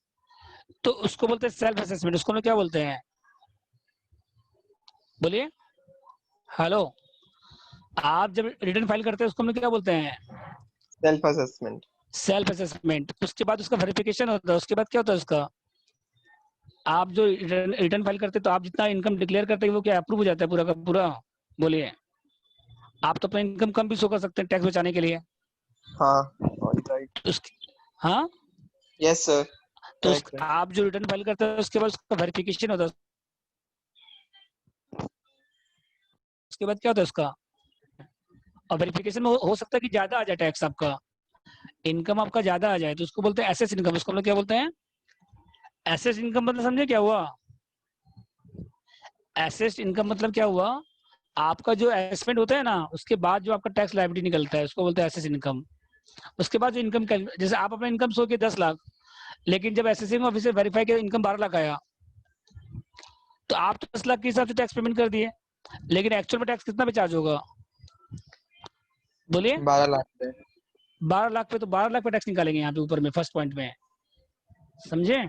तो उसको बोलते हैं सेल्फ असेसमेंट। उसको हम लोग क्या बोलते हैं, बोलिए, हेलो, आप जब रिटर्न फाइल करते हैं उसको हम लोग क्या बोलते हैं, सेल्फ असेसमेंट। Self assessment. उसके बाद उसका वेरिफिकेशन होता है। उसके बाद क्या होता है उसका, आप जो रिटर्न फाइल करते हैं तो आप जितना इनकम डिक्लेयर करते हैं वो क्या अप्रूव हो जाता है पूरा का पूरा। बोलिए, आप तो अपना इनकम कम भी शो कर सकते हैं टैक्स बचाने के लिए। हाँ राइट। हाँ, यस सर। तो आप जो रिटर्न फाइल करते हैं उसके बाद उसका वेरिफिकेशन होता है। उसके बाद क्या होता है उसका, और वेरिफिकेशन में हो सकता है कि ज्यादा आ जाए टैक्स, आपका इनकम आपका ज्यादा आ जाए, तो उसको बोलते हैं एसेस इनकम। उसको हम लोग क्या बोलते हैं, एसेस इनकम। मतलब समझे क्या हुआ, एसेस इनकम मतलब क्या हुआ, आपका जो एसेसमेंट होता है ना उसके बाद जो आपका टैक्स लायबिलिटी निकलता है उसको बोलते हैं एसेस इनकम। उसके बाद जो इनकम, जैसे आप अपना इनकम शो किए 10 लाख, लेकिन जब एसेसिंग ऑफिसर वेरीफाई किया इनकम 12 लाख आया, तो आप तो 10 लाख के हिसाब से टैक्स पेमेंट कर दिए, लेकिन एक्चुअल में टैक्स कितना पे चार्ज होगा, बोलिए, 12 लाख पे। 12 लाख पे। तो 12 लाख पे टैक्स निकालेंगे यहाँ पे ऊपर में फर्स्ट पॉइंट में, समझे।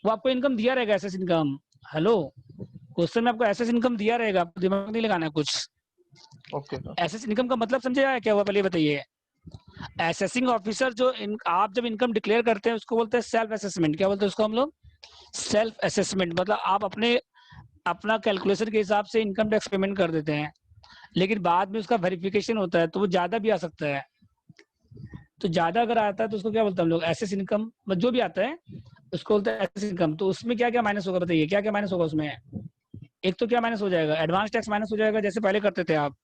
वो आपको इनकम दिया रहेगा एसेस इनकम। हेलो, क्वेश्चन में आपको एसेस इनकम दिया रहेगा, आपको दिमाग नहीं लगाना है कुछ। Okay sir. एसेस इनकम का मतलब समझे आया क्या हुआ, पहले बताइए। असेसिंग ऑफिसर जो आप जब इनकम डिक्लेयर करते हैं उसको बोलते हैं सेल्फ असेसमेंट। क्या बोलते हैं उसको हम लोग, सेल्फ असेसमेंट। मतलब आप अपना कैलकुलेशन के हिसाब से इनकम टैक्स पेमेंट कर देते हैं, लेकिन बाद में उसका वेरिफिकेशन होता है तो वो ज्यादा भी आ सकता है। तो ज्यादा अगर आता है तो उसको क्या बोलते हैं हम लोग, एसेस इनकम। जो भी आता है उसको बोलते हैं एसेस इनकम। तो उसमें क्या क्या माइनस होगा बताइए, क्या क्या माइनस होगा उसमें। एक तो क्या माइनस हो जाएगा, एडवांस टैक्स माइनस हो जाएगा जैसे पहले करते थे आप।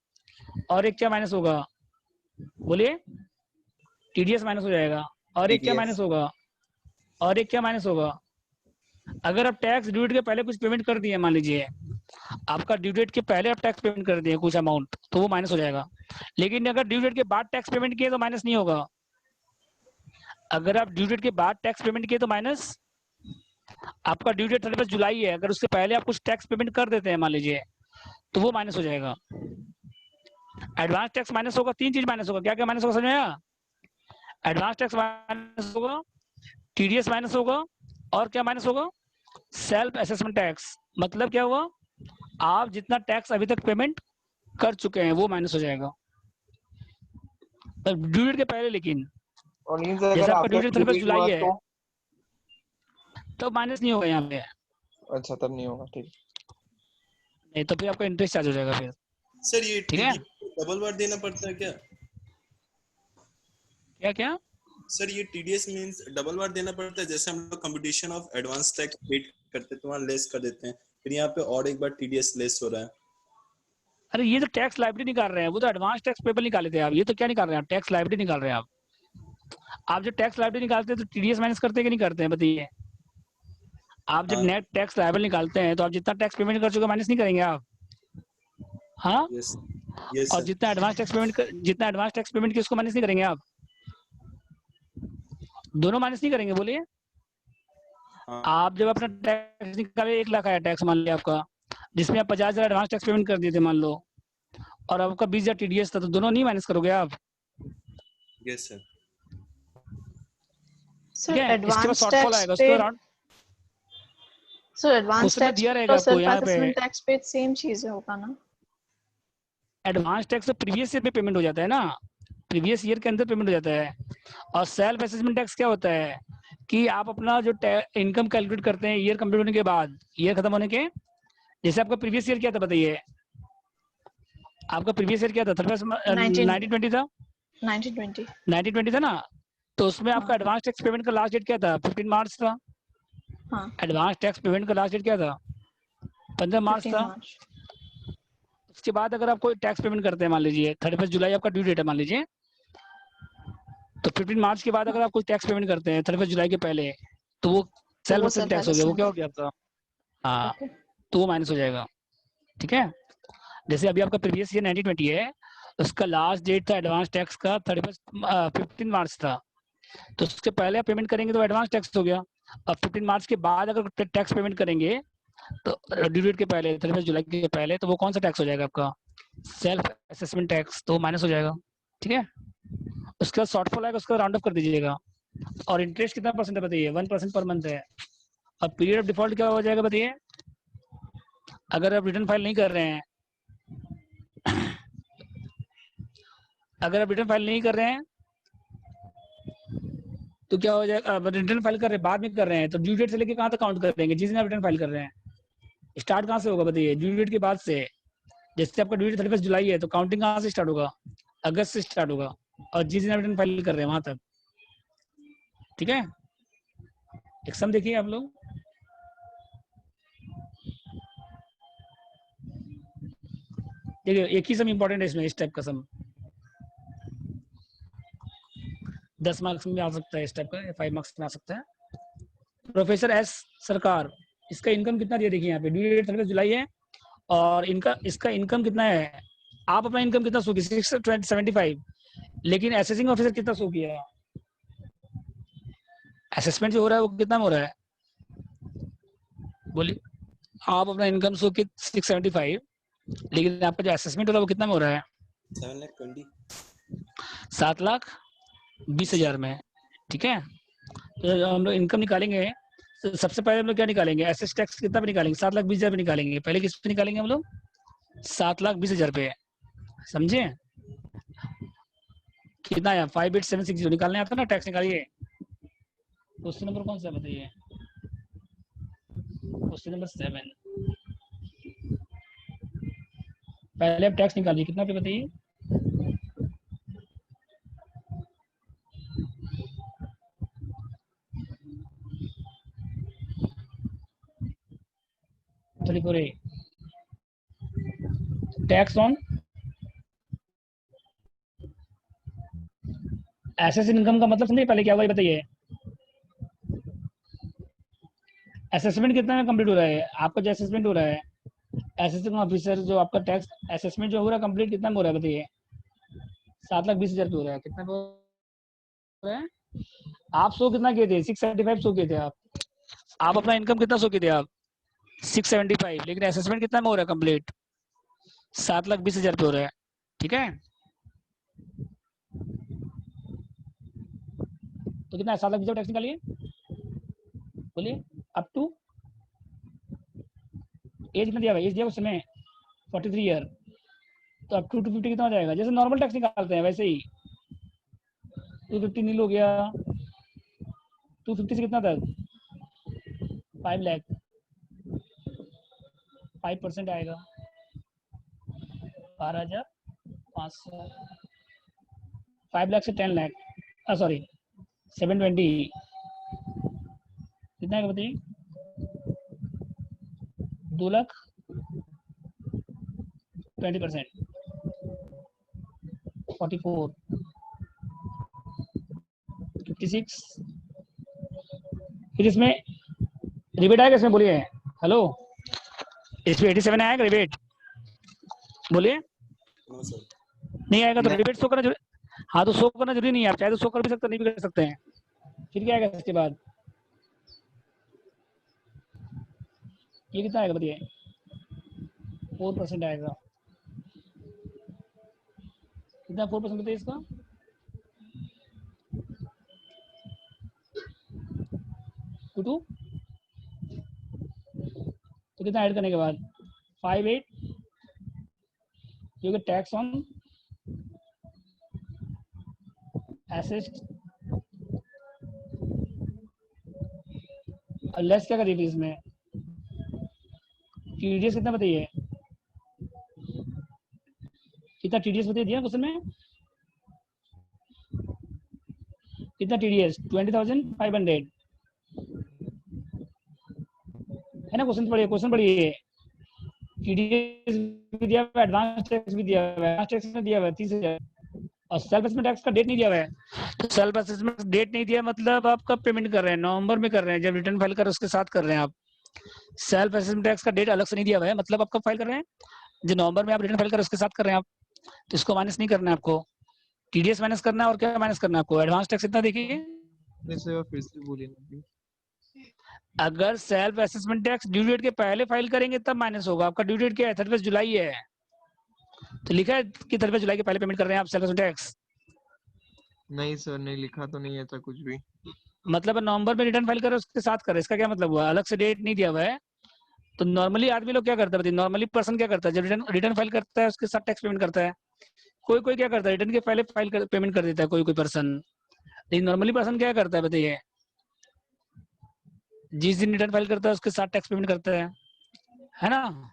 और एक क्या माइनस होगा, बोलिए, टीडीएस माइनस हो जाएगा। और एक क्या माइनस होगा, और एक क्या माइनस होगा, अगर आप टैक्स ड्यू डेट के पहले कुछ पेमेंट कर दिए, मान लीजिए आपका ड्यू डेट के पहले आप टैक्स पेमेंट कर दिए कुछ अमाउंट, तो वो माइनस हो जाएगा। लेकिन अगर ड्यू डेट के बाद टैक्स पेमेंट किए तो माइनस नहीं होगा। अगर आप ड्यू डेट के बाद टैक्स पेमेंट किए तो माइनस, आपका ड्यू डेट 31 जुलाई है, अगर उसके पहले आप कुछ टैक्स पेमेंट कर देते हैं मान लीजिए, तो वो माइनस हो जाएगा। एडवांस टैक्स माइनस होगा, 3 चीज माइनस होगा। क्या क्या माइनस होगा समझ में आया, एडवांस टैक्स माइनस होगा, टीडीएस माइनस होगा, और क्या माइनस होगा, सेल्फ असेसमेंट टैक्स। मतलब क्या हुआ, आप जितना टैक्स अभी तक पेमेंट कर चुके हैं वो माइनस हो जाएगा ड्यू डेट के पहले। लेकिन और जैसे आपका ड्यू डेट 31 जुलाई है तो तो माइनस नहीं होगा यहाँ पे। अच्छा, तब नहीं होगा, ठीक। नहीं तो फिर आपका इंटरेस्ट चार्ज हो जाएगा फिर। सर ये ठीक है, डबल बार देना पड़ता है क्या? क्या क्या सर ये टीडीएस मींस डबल बार देना पड़ता है, जैसे हम लोग competition of advance tax paid करते हैं तो वहाँ लेस कर देते हैं, फिर यहाँ पे और एक बार टीडीएस लेस हो रहा है। अरे ये तो टैक्स लायबिलिटी निकाल रहे हैं, वो तो एडवांस टैक्स पेबल निकाले थे आप। ये तो क्या निकाल रहे हैं आप, टैक्स लायबिलिटी निकाल रहे हैं आप जो टैक्स लायबिलिटी निकालते हैं तो टीडीएस माइनस करते हैं कि नहीं करते हैं बताइए। आप जब हाँ। नेट टैक्स लायबल निकालते हैं तो आप जितना टैक्स पेमेंट कर चुके माइनस नहीं करेंगे आप, हाँ। यस यस और सर। जितना एडवांस टैक्स पेमेंट किया उसको माइनस नहीं करेंगे आप, दोनों माइनस नहीं करेंगे, बोलिए। हाँ। आप जब अपना टैक्स निकाले 1 लाख आया टैक्स मान लिया आपका, जिसमें आप 50,000 एडवांस टैक्स पेमेंट कर दिए थे मान लो, और आपका 20,000 टीडीएस था, तो दोनों नहीं माइनस करोगे आप। Yes sir. ठीक है, इसके बाद शॉर्टफॉल आएगा उसके बाद। सो एडवांस क्वेश्चन में टैक्स दिया पेड रहेगा और आपको सेल्फ यहाँ पे, असेसमेंट टैक्स पेड सेम चीज होगा ना। एडवांस टैक्स तो प्रीवियस ईयर में पेमेंट हो जाता है ना, प्रीवियस ईयर के अंदर पेमेंट हो जाता है। और सेल्फ असेसमेंट टैक्स क्या होता है कि आप अपना जो इनकम कैलकुलेट करते हैं ईयर कंप्लीट होने के बाद, ईयर खत्म होने के, जैसे आपका प्रीवियस ईयर क्या था बताइए, आपका प्रीवियस ईयर क्या था? 1920 था, 1920 था ना, तो उसमें आपका हाँ। एडवांस टैक्स पेमेंट का लास्ट डेट क्या था? 15 मार्च था। हाँ। एडवांस टैक्स पेमेंट का लास्ट डेट क्या था? 15 मार्च 15 था। मार्च। उसके बाद अगर आप कोई टैक्स पेमेंट करते हैं, मान लीजिए 31 जुलाई आपका ड्यू डेट है मान लीजिए, तो 15 मार्च के बाद अगर आप कोई टैक्स पेमेंट करते हैं 31 जुलाई के पहले, तो वो तो सेल्फ वो असेसमेंट सेल्फ टैक्स हो गया। वो क्या हो असेसमेंट। गया आपका? हाँ, ओके। तो वो माइनस हो जाएगा। ठीक है, जैसे अभी आपका प्रीवियस ईयर 1920 है, उसका लास्ट डेट था एडवांस टैक्स का 15 मार्च था, तो उसके पहले आप पेमेंट करेंगे तो एडवांस टैक्स हो गया। अब 15 मार्च के बाद अगर टैक्स पेमेंट करेंगे तो ड्यू डेट के पहले 31 जुलाई के पहले, तो वो कौन सा टैक्स हो जाएगा आपका? सेल्फ असेसमेंट टैक्स, तो माइनस हो जाएगा। ठीक है, उसके बाद शॉर्टफॉल आएगा, उसका राउंड अप कर दीजिएगा। और इंटरेस्ट कितना परसेंट है बताइए? 1% पर मंथ है। अब पीरियड ऑफ डिफॉल्ट क्या हो जाएगा बताइए? अगर आप रिटर्न फाइल नहीं कर रहे हैं, अगर आप रिटर्न फाइल नहीं कर रहे हैं तो क्या हो जाएगा? रिटर्न फाइल कर रहे हैं, बाद में कर रहे हैं, तो ड्यू डेट से लेके कहाँ तक काउंट कर देंगे? जिस दिन आप रिटर्न फाइल कर रहे हैं, स्टार्ट कहाँ से होगा बताइए? ड्यू डेट के बाद से। जैसे आपका ड्यू डेट 31 जुलाई है, तो काउंटिंग कहाँ से स्टार्ट होगा? अगस्त से स्टार्ट होगा, और जिस दिन आप रिटर्न फाइल कर रहे हैं वहां तक। ठीक है, एक सम देखिए आप लोग, देखिए एक ही सम इंपॉर्टेंट है इसमें, इस टाइप का सम 10 मार्क्स में आ सकता है, इस टाइप का 5 मार्क्स में आ सकता है। प्रोफेसर एस सरकार, इसका इनकम कितना दिया देखिए यहाँ पे, ड्यू डेट 31 जुलाई है, और इनका इसका इनकम कितना है? आप अपना इनकम कितना शो किया? 675, लेकिन असेसिंग ऑफिसर कितना शो किया? असेसमेंट जो हो रहा है वो कितना में हो रहा है? बोलिए, आप अपना इनकम शो किया 675, लेकिन आपका जो असेसमेंट हो रहा है वो कितना में हो रहा है? 720। 7,20,000 में। ठीक है, तो हम लोग इनकम निकालेंगे, तो सबसे पहले हम लोग क्या निकालेंगे? एसेस टैक्स कितना पे निकालेंगे? 7,20,000 पे निकालेंगे। पहले किस पे निकालेंगे हम लोग? 7,20,000 पे। समझे कितना है? 58760 निकालने आता है ना, टैक्स निकालिए। क्वेश्चन नंबर कौन सा बताइए? Question number 7। पहले आप टैक्स निकालिए, कितना पे बताइए? टैक्स ऑन एसेस इनकम का मतलब समझिए, पहले क्या हुआ ये बताइए। असेसमेंट कितना में कंप्लीट हो रहा है आपका? जो असेसमेंट हो रहा है, असेसिंग ऑफिसर जो आपका टैक्स असेसमेंट जो हो रहा है कंप्लीट, कितना में हो रहा है बताइए? 7,20,000 पे हो रहा है। कितना पे हो रहा है? आप शो कितना किए थे? 675 शो किए थे आप अपना इनकम कितना शो किए थे आप? 675, लेकिन असेसमेंट कितना में हो रहा है कंप्लीट? 7,20,000 पे हो रहा है। ठीक है, तो कितना है? 7,20,000 टैक्स निकालिए, बोलिए। अप टू एज कितना दिया हुआ? एज दिया उस समय 43 ईयर, तो अप टू 250 कितना हो जाएगा? जैसे नॉर्मल टैक्स निकालते हैं वैसे ही 250 नील हो गया। 250 से कितना तक? 5 लाख, 5% आएगा 12,500। 5 लाख से 10 लाख, सॉरी 720, कितना है बताइए? 2,20,000, 44, 56। फिर इसमें रिबेट आएगा इसमें, बोलिए। हेलो, इसमें 87 आएगा रिबेट, बोलिए। No sir. नहीं आएगा तो नहीं। रिबेट शो करना जरूरी। हाँ, तो शो करना जरूरी नहीं है, आप चाहे तो शो कर भी सकते, नहीं भी कर सकते हैं। फिर क्या आएगा इसके बाद? ये कितना आएगा बताइए? 4% आएगा। कितना 4% बताइए इसका? टू तो कितना ऐड करने के बाद? 58, क्योंकि टैक्स ऑन असिस्ट और लेस क्या करिए इसमें, टीडीएस कितना बताइए, कितना टीडीएस बताइए दिया क्वेश्चन में, कितना टीडीएस 20,500 है ना। क्वेश्चन पढ़िए टीडीएस भी दिया हुआ है, एडवांस टैक्स भी दिया हुआ है, एडवांस टैक्स में दिया हुआ है 30,000 और सेल्फ असेसमेंट टैक्स का डेट नहीं दिया हुआ है। तो सेल्फ असेसमेंट डेट नहीं दिया मतलब आप कब पेमेंट कर रहे हैं, नवंबर में कर रहे हैं जब रिटर्न फाइल कर उसके साथ कर रहे हैं आप। सेल्फ असेसमेंट टैक्स का डेट अलग से नहीं दिया हुआ है, मतलब आप कब फाइल कर रहे हैं, जो नवंबर में आप रिटर्न फाइल कर उसके साथ कर रहे हैं आप, तो इसको माइनस नहीं करना है आपको, टीडीएस माइनस करना है और क्या माइनस करना है आपको, एडवांस टैक्स इतना देखिए। फिर से बोलिए ना। अगर self assessment tax due date के पहले फाइल करेंगे तब माइनस होगा। आपका ड्यू डेट क्या है 31 जुलाई है, तो लिखा है कि 31 जुलाई के पहले पेमेंट कर रहे हैं आप सेल्फ असेसमेंट टैक्स। नहीं सर, नहीं लिखा तो नहीं है था कुछ भी। मतलब नवंबर में रिटर्न फाइल करें उसके साथ करें, इसका क्या मतलब हुआ, अलग से डेट नहीं दिया हुआ है। तो नॉर्मली आदमी लोग क्या करता है, नॉर्मली पर्सन क्या करता है, जब रिटर्न फाइल करता है उसके साथ टैक्स पेमेंट करता है। कोई कोई क्या करता है रिटर्न के पहले पेमेंट कर देता है कोई कोई पर्सन, लेकिन नॉर्मली पर्सन क्या करता है बताइए, जिस दिन रिटर्न फाइल करता है उसके साथ टैक्स पेमेंट करता है ना।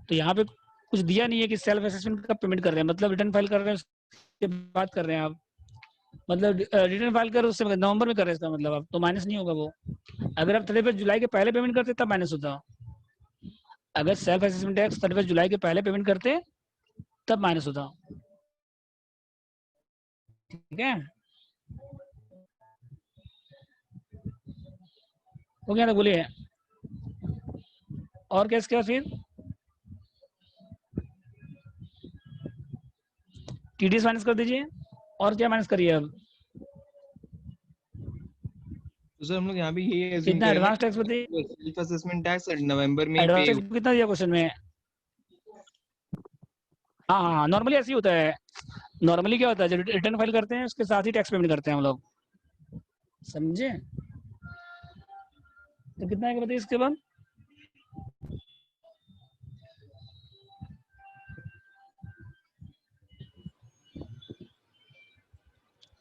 तो यहाँ पे कुछ दिया नहीं है कि सेल्फ असेसमेंट कब पेमेंट कर रहे हैं, मतलब रिटर्न फाइल कर रहे हैं उसके बाद कर रहे हैं आप, मतलब रिटर्न फाइल कर उससे नवंबर में कर रहे हैं इसका मतलब आप, तो माइनस नहीं होगा वो। अगर आप 31 जुलाई के पहले पेमेंट करते तब माइनस होता, अगर सेल्फ असेसमेंट टैक्स 31 जुलाई के पहले पेमेंट करते तब माइनस होता। ठीक है, हो गया ना, बोलिए और कैसे क्या फिर टीडीएस माइनस कर दीजिए, और क्या माइनस करिए अब, तो सर हम लोग यहाँ भी यही assume कितना करेंगे एडवांस टैक्स बताइए, सेल्फ असेसमेंट टैक्स नवंबर में ही एडवांस पे। टैक्स कितना दिया क्वेश्चन में। हाँ हाँ, नॉर्मली ऐसे ही होता है, नॉर्मली क्या होता है जब रिटर्न फाइल करते हैं उसके साथ ही टैक्स पेमेंट करते हैं हम लोग, समझे। तो कितना है बताइए इसके बाद,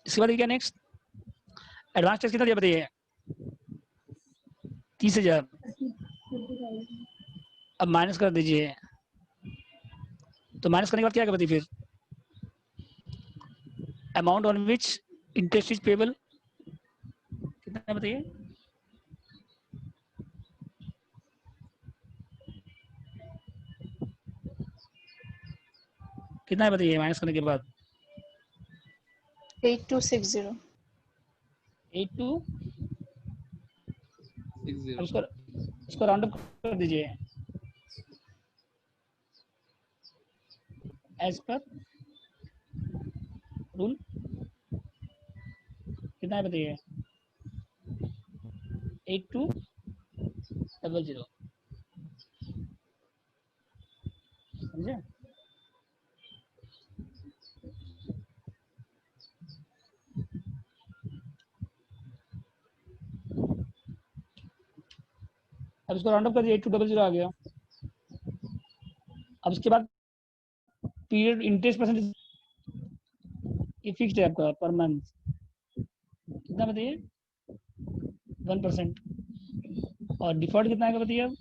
इसके बाद क्या नेक्स्ट, एडवांस टैक्स कितना दिया बताइए 30,000, अब माइनस कर दीजिए, तो माइनस करने के बाद क्या बताइए फिर, amount on which interest is payable कितना बताइए, कितना है बताइए माइनस करने के बाद, 8260 अब इसको राउंड अप कर दीजिए एज पर रूल, कितना है बताइए 8200, समझे। अब इसको राउंड अप कर दिए 8200 आ गया। अब इसके बाद पीरियड इंटरेस्ट परसेंटेज ये फिक्स्ड है आपका पर मंथ, कितना बताइए 1%, और डिफॉल्ट कितना आएगा बताइए अब,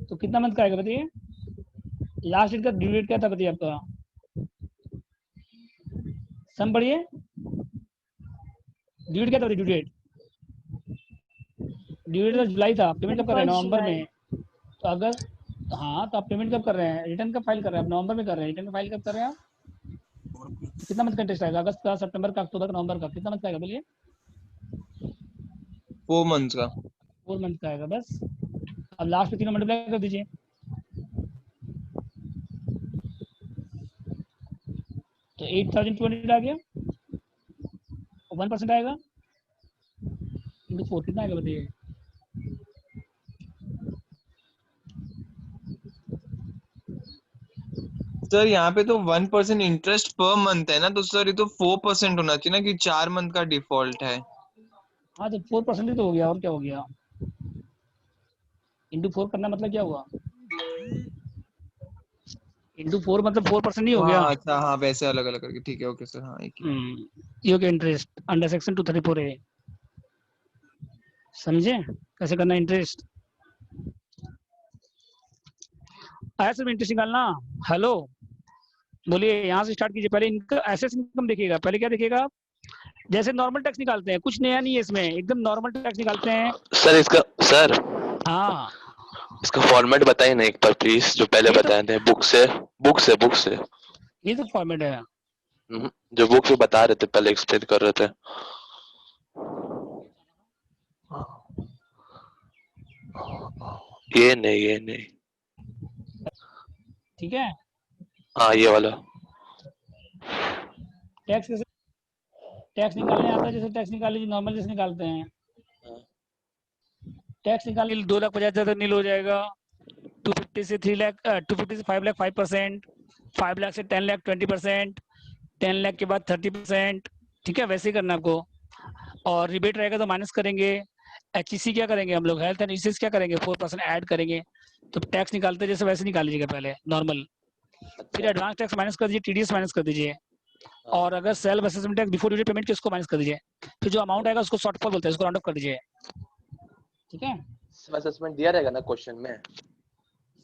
तो कितना मंथ का आएगा बताइए, लास्ट डेट का ड्यू डेट क्या था बताइए आपका, सम बढ़िए ड्यू डेट क्या था, ड्यू डेट तो जुलाई था, पेमेंट कब कर रहे हैं नवंबर में, तो अगर हाँ तो आप पेमेंट कब कर रहे हैं, रिटर्न कब फाइल कर रहे हैं आप, नवंबर में कर रहे हैं, रिटर्न फाइल कब कर रहे हैं आप, कितना मंथ का इंटरेस्ट आएगा, अगस्त का, सितंबर का, अक्टूबर का, नवंबर का, कितना मंथ का आएगा बोलिए, 4 months का, 4 मंथ का आएगा बस। अब लास्ट में 3 मल्टीप्लाई कर दीजिए, तो 8,200 आ गया, 1% आएगा इंटू 4 कितना आएगा बताइए, सर यहाँ पे तो 1% इंटरेस्ट पर मंथ है ना, तो सर ये तो 4% होना चाहिए ना कि 4 month का डिफॉल्ट है। हाँ तो 4% ही तो हो गया, और क्या हो गया, इंटू 4 करना मतलब क्या हुआ, इंटू 4 मतलब 4% ही हो गया। हाँ अच्छा, हाँ वैसे अलग अलग करके, ठीक है, ओके सर, हाँ एक ही। ये हो गया इंटरेस्ट अंडर सेक्शन 234A। समझे कैसे करना इंटरेस्ट? आया सब इंटरेस्ट निकालना। हेलो बोलिए, यहाँ से स्टार्ट कीजिए। पहले इनका एसेस इनकम देखिएगा। पहले क्या देखिएगा? जैसे नॉर्मल टैक्स निकालते हैं, कुछ नया नहीं है इसमें, एकदम नॉर्मल टैक्स निकालते हैं। सर हाँ इसका फॉर्मेट बताइए ना एक बार प्लीज, जो पहले ये तो बताए थे बुक से। ये तो फॉर्मेट है। जो बुक से बता रहे थे पहले, एक्सप्लेन कर रहे थे। ये नहीं। ठीक है, हाँ ये वाला। टैक्स कैसे टैक्स निकालने आता है? जैसे टैक्स निकाल लीजिए नॉर्मल जैसे निकालते हैं। टैक्स निकालने 2,50,000 तक नील हो जाएगा। 250 से 3 लाख, 250 से 5 लाख 5%, 5 लाख से 10 लाख 20%, 10 लाख के बाद 30%। ठीक है, वैसे ही करना आपको। और रिबेट रहेगा तो माइनस करेंगे। HEC क्या करेंगे हम लोग, हेल्थ एंड इंश्योरेंस क्या करेंगे, 4% ऐड करेंगे। तो टैक्स निकालते जैसे वैसे निकाल लीजिएगा पहले नॉर्मल, फिर एडवांस टैक्स माइनस कर दीजिए, TDS माइनस कर दीजिए। और अगर self assessment tax before duty payment के उसको माइनस कर दीजिए। फिर जो अमाउंट आएगा उसको शॉर्टफॉल बोलते हैं, उसको राउंड अप कर दीजिए। ठीक है, असेसमेंट दिया रहेगा ना क्वेश्चन में?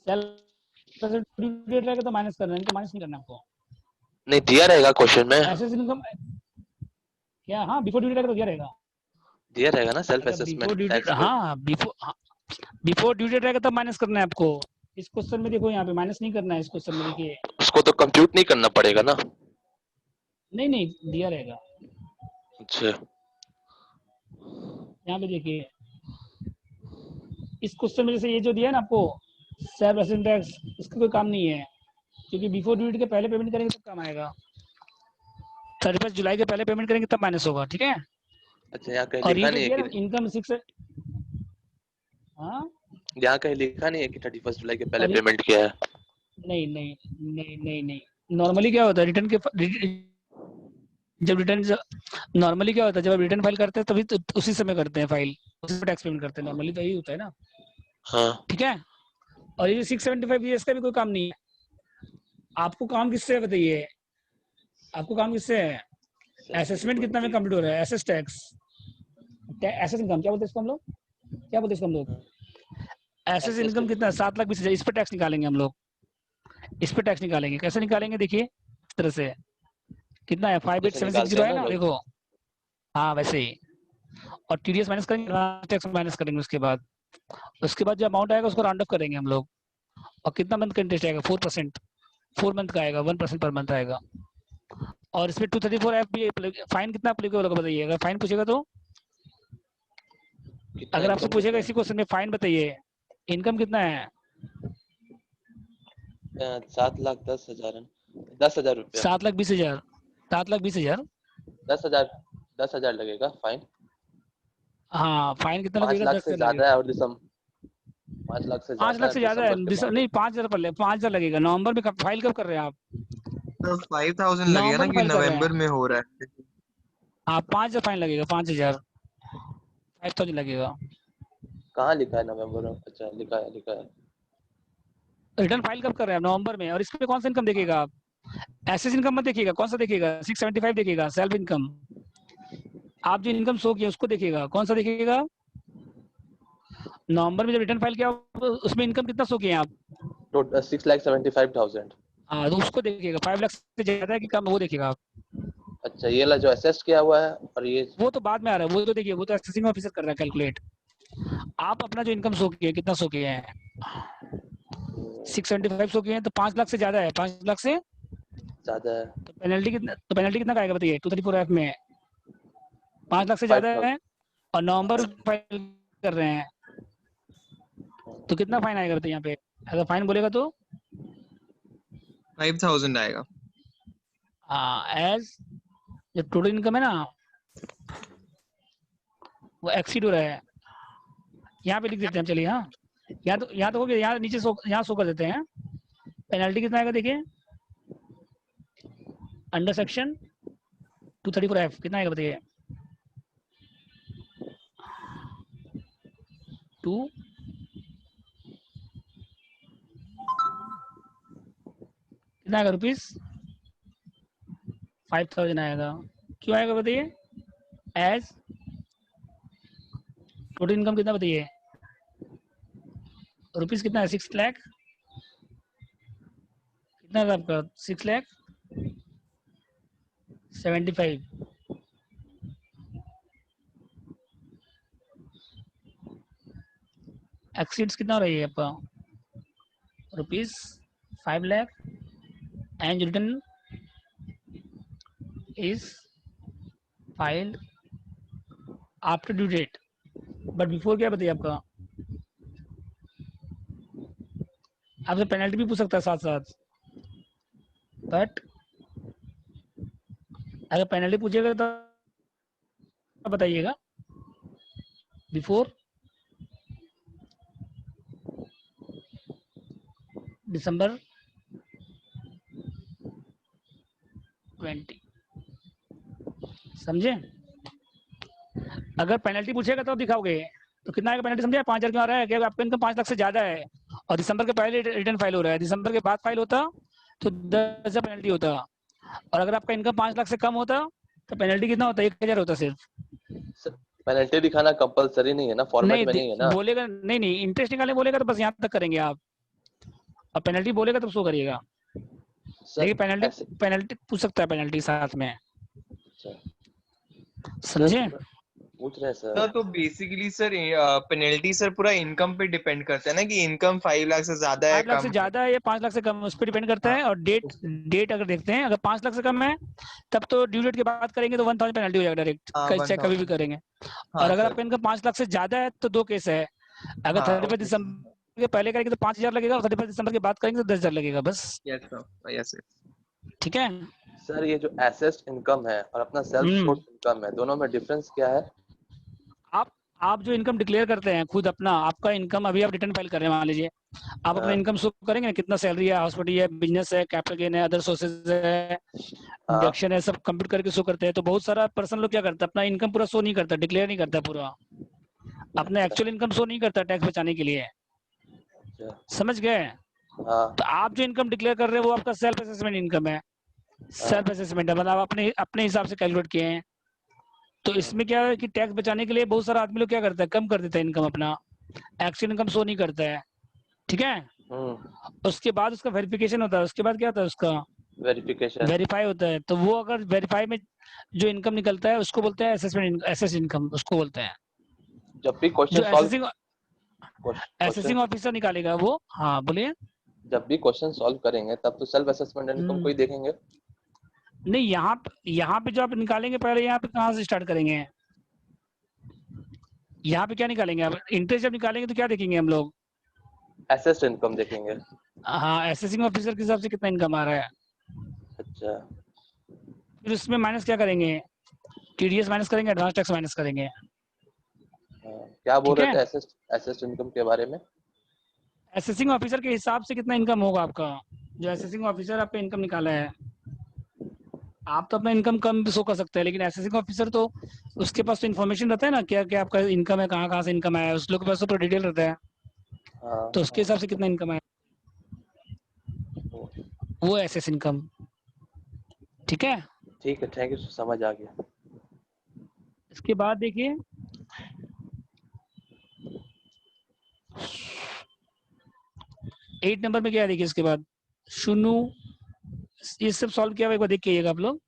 सेल्फ ड्यूटी रहेगा तो माइनस करना है, नहीं तो माइनस नहीं करना आपको। नहीं दिया रहेगा क्वेश्चन में? एसेस इनकम क्या? हाँ बिफोर ड्यूटी रहेगा तो दिया रहेगा। दिया रहेगा ना सेल्फ अगर बिफोर असेसमेंट ड्यूटी, टैक्स पे? हाँ बिफोर ड्यूटी रहेगा तब माइनस करना है आपको। इस क्वेश्चन में देखो, यहाँ पे माइनस नहीं करना है। इस क्वेश्चन में देखिए, उसको तो कंप्यूट नहीं करना पड़ेगा ना? नहीं नहीं दिया रहेगा। अच्छा यहाँ पे देखिए, इस क्वेश्चन में जैसे ये जो दिया है ना आपको, सेल्फ असेसमेंट टैक्स, इसका कोई काम नहीं है, क्योंकि बिफोर ड्यूटी के पहले पेमेंट करेंगे तब काम आएगा। 31 जुलाई के पहले पेमेंट करेंगे तब माइनस होगा। ठीक है, अच्छा, यहाँ कहीं और ये लिखा जो नहीं है दिया कि ना इनकम 6, हाँ यहाँ कहीं लिखा नहीं है कि 31 जुलाई के पहले और पेमेंट किया है? नहीं नहीं नहीं नहीं नहीं, नॉर्मली क्या होता है रिटर्न के जब रिटर्न नॉर्मली क्या होता है, जब आप रिटर्न फाइल करते हैं तभी तो उसी समय करते हैं फाइल, उसी टैक्स पेमेंट करते हैं नॉर्मली, तो यही होता है ना। हाँ ठीक है, और ये 675 ईयर्स का भी कोई काम नहीं है। आपको काम किससे है बताइए? आपको काम किससे है? असेसमेंट कितना में कंप्लीट हो रहा है? एसेस टैक्स, एसेस इनकम क्या बोलते हैं इसको हम लोग, क्या बोलते हैं इसको हम लोग? एसेस इनकम कितना है? 7,20,000। इस पर टैक्स निकालेंगे हम लोग। इस पर टैक्स निकालेंगे। कैसे निकालेंगे देखिए, इस तरह से। कितना है? जैसे निकालते 58,760 हैं है ना ना, लोग। देखो। हाँ वैसे ही। और TDS माइनस करेंगे, टैक्स माइनस करेंगे। उसके बाद जो अमाउंट आएगा उसको राउंड अप करेंगे हम लोग। और कितना मंथ का इंटरेस्ट आएगा? 4%। 4 मंथ का आएगा, 1% पर मंथ आएगा। और इसमें 234F भी फाइन कितना अप्लीकेबल होगा बताइए? अगर फाइन पूछेगा तो, कितना अगर आपसे इनकम पूछेगा कितना इसी क्वेश्चन में फाइन बताइए, इनकम कितना है? है? 7,10,000 है। 10,000 रुपया। 7,20,000। 7,20,000। 10,000। 10,000 लगेगा फाइन। हाँ फाइन कितना 5 लगेगा? लाख 10 से हजार ज्यादा लगेगा। है और दिसंबर 5 लाख से 5 ज्यादा लाख है से ज्यादा है। दिसंबर के बाद। नहीं 5,000 पहले 5,000 लगेगा। नवंबर में फाइल कब कर रहे हैं आप? तो 5,000 लगेगा नवंबर ना, में कि फाइल कर रहे हैं नवंबर में हो रहा है? आप। 5,000 फाइन लगेगा। 5,000, 5,000 लगेगा। कहाँ लिखा है नवंबर में? अच्छा लिखा है। रिटर्न फाइल कब कर रहे हैं? नवंबर में। और इस पे कौन सा इनकम देखिएगा आप? एसेस इनकम मत देखिएगा। कौन सा देखिएगा? 675 देखिएगा, सेल्फ इनकम। आप जो इनकम शो किया उसको देखिएगा। कौन सा देखिएगा? नवंबर में जब रिटर्न फाइल किया उसमें इनकम कितना शो किए आप? टोटल 6,75,000। हाँ तो उसको देखिएगा। 5 लाख से ज्यादा है कि कम, वो देखिएगा आप। अच्छा, ये ला जो असेस्ट किया हुआ है और ये। वो तो बाद में आ रहा है, वो तो देखिए, वो तो असेसिंग ऑफिसर कर रहा है कैलकुलेट। आप अपना जो इनकम शो किए कितना शो किए हैं? 675 शो किए हैं, तो 5 लाख से ज्यादा है। 5 लाख से ज्यादा है। तो पेनल्टी कितना का आएगा बताइए? 234F में 5 लाख से ज्यादा 5,000। है और नवंबर फाइल कर रहे हैं, तो कितना फाइन आएगा बताइए यहाँ पे? अगर फाइन बोलेगा तो 5,000 आएगा। एज जो टोटल इनकम है ना, वो एक्सीड हो रहा है। यहाँ पे लिख देते हैं चलिए। हाँ यहाँ तो हो गया। यहाँ नीचे यहाँ शो कर देते हैं। पेनल्टी कितना आएगा देखिए, अंडर सेक्शन 234F कितना आएगा बताइए? 2 कितना आएगा रुपीज 5000 आएगा। क्यों आएगा बताइए? एज टोटल इनकम कितना बताइए? रुपीज कितना है? 6 लाख। कितना था आपका? 6,75,000। एक्सीड्स कितना हो रही है आपका? Rupees 5 lakh and return is filed after due date, but before क्या बताइए आपका? आपसे पेनल्टी भी पूछ सकता है साथ साथ, बट अगर पेनल्टी पूछेगा तो बताइएगा बिफोर दिसंबर 20। समझे? अगर पेनल्टी पूछेगा तो दिखाओगे तो कितना आएगा पेनल्टी? समझे? 5,000 क्यों आ रहा है? कि आपका इनकम 5 लाख से ज्यादा है और दिसंबर के पहले रिटर्न फाइल हो रहा है, दिसंबर के बाद फाइल होता तो 10,000 पेनल्टी होता, और अगर आपका इनकम 5 लाख से कम होता तो पेनल्टी कितना होता? 1,000 होता सिर्फ। पेनल्टी दिखाना कंपलसरी नहीं है ना, फॉर्मेट में नहीं है ना। बोलेगा नहीं, इंटरेस्ट निकालने बोलेगा तो बस यहाँ तक करेंगे आप, और पेनल्टी बोलेगा तो शो करिएगा। लेकिन पेनल्टी पूछ सकता है, पेनल्टी साथ में। समझे? पूछ रहे सर। तो बेसिकली सर पेनल्टी सर पूरा इनकम पे डिपेंड करता है ना, कि इनकम 5 लाख से ज्यादा है, 5 लाख से ज्यादा है या 5 लाख से कम, उस पर डिपेंड करता है। और डेट अगर देखते हैं, अगर 5 लाख से कम है तब तो ड्यू डेट के बाद करेंगे तो 1,000 पेनल्टी हो जाएगा डायरेक्ट, चाहे कभी भी करेंगे। और अगर आपका इनकम 5 लाख से ज्यादा है तो 2 केस है। अगर 31 दिसंबर के पहले करेंगे तो 5,000 लगेगा, और 31 दिसंबर के बाद करेंगे तो 10,000 लगेगा बस। यस ठीक है सर, ये जो एसेस्ड इनकम है और अपना सेल्फ सोर्स इनकम है, दोनों में डिफरेंस क्या है? आप जो इनकम डिक्लेयर करते हैं खुद अपना, आपका इनकम अभी आप रिटर्न फाइल कर रहे हैं, मान लीजिए आप अपना इनकम शो करेंगे, कितना सैलरी है, हॉस्पिटल है, बिजनेस है, कैपिटल गेन है, अदर सोर्सेज है, डिडक्शन है, सब कंप्यूट करके शो करते हैं। तो बहुत सारा पर्सन लोग क्या करता है, अपना इनकम पूरा शो नहीं करता, डिक्लेयर नहीं करता पूरा, अपना एक्चुअल इनकम शो नहीं करता टैक्स बचाने के लिए। समझ गए? तो आप जो इनकम डिक्लेयर कर रहे हैं वो आपका सेल्फ असेसमेंट इनकम है। सेल्फ असेसमेंट है मतलब अपने अपने हिसाब से कैलकुलेट किए हैं। तो इसमें क्या है कि टैक्स बचाने के लिए बहुत सारा आदमी लोग क्या करता है, कम कर देता है इनकम, अपना एक्चुअल इनकम शो नहीं करता है। ठीक है? उसके बाद उसका वेरिफिकेशन होता है, उसके बाद क्या होता है, उसका वेरीफाई होता है। तो वो अगर वेरीफाई में जो इनकम निकलता है उसको बोलते हैं असेसमेंट, एसेस इनकम उसको बोलते हैं। जब भी क्वेश्चन असेसिंग ऑफिसर निकालेगा वो। हाँ बोलिए। जब भी क्वेश्चन सॉल्व करेंगे तब तो सेल्फ असेसमेंट इनकम को ही देखेंगे। नहीं, यहाँ पे जो आप निकालेंगे, पहले यहाँ पे कहाँ से स्टार्ट करेंगे? यहाँ पे क्या निकालेंगे आप? इंटरेस्ट जब निकालेंगे तो क्या देखेंगे हम लोग? एसेस्ड इनकम देखेंगे। हाँ, असेसिंग ऑफिसर के हिसाब से कितना इनकम आ रहा है। अच्छा, फिर उसमें माइनस क्या करेंगे? टीडीएस माइनस करेंगे, एडवांस टैक्स माइनस करेंगे। क्या बोल रहे थे एसेस्ड इनकम के बारे में? असेसिंग ऑफिसर के हिसाब से कितना इनकम होगा आपका, जो असेसिंग ऑफिसर आपका इनकम निकाला है। आप तो अपना इनकम कम भी शो कर सकते हैं, लेकिन असेसिंग ऑफिसर तो उसके पास तो इन्फॉर्मेशन रहता है ना, क्या क्या आपका इनकम है, कहाँ कहाँ से इनकम आया है, उस लोग के पास तो पूरा डिटेल रहता है। तो उसके हिसाब से कितना इनकम आया वो एसेस इनकम। ठीक है? ठीक है, थैंक यू, समझ आ गया। इसके बाद देखिए, एट नंबर में क्या है देखिए, इसके बाद शुनू, ये सब सॉल्व किया हुआ एक बार देख के आप लोग।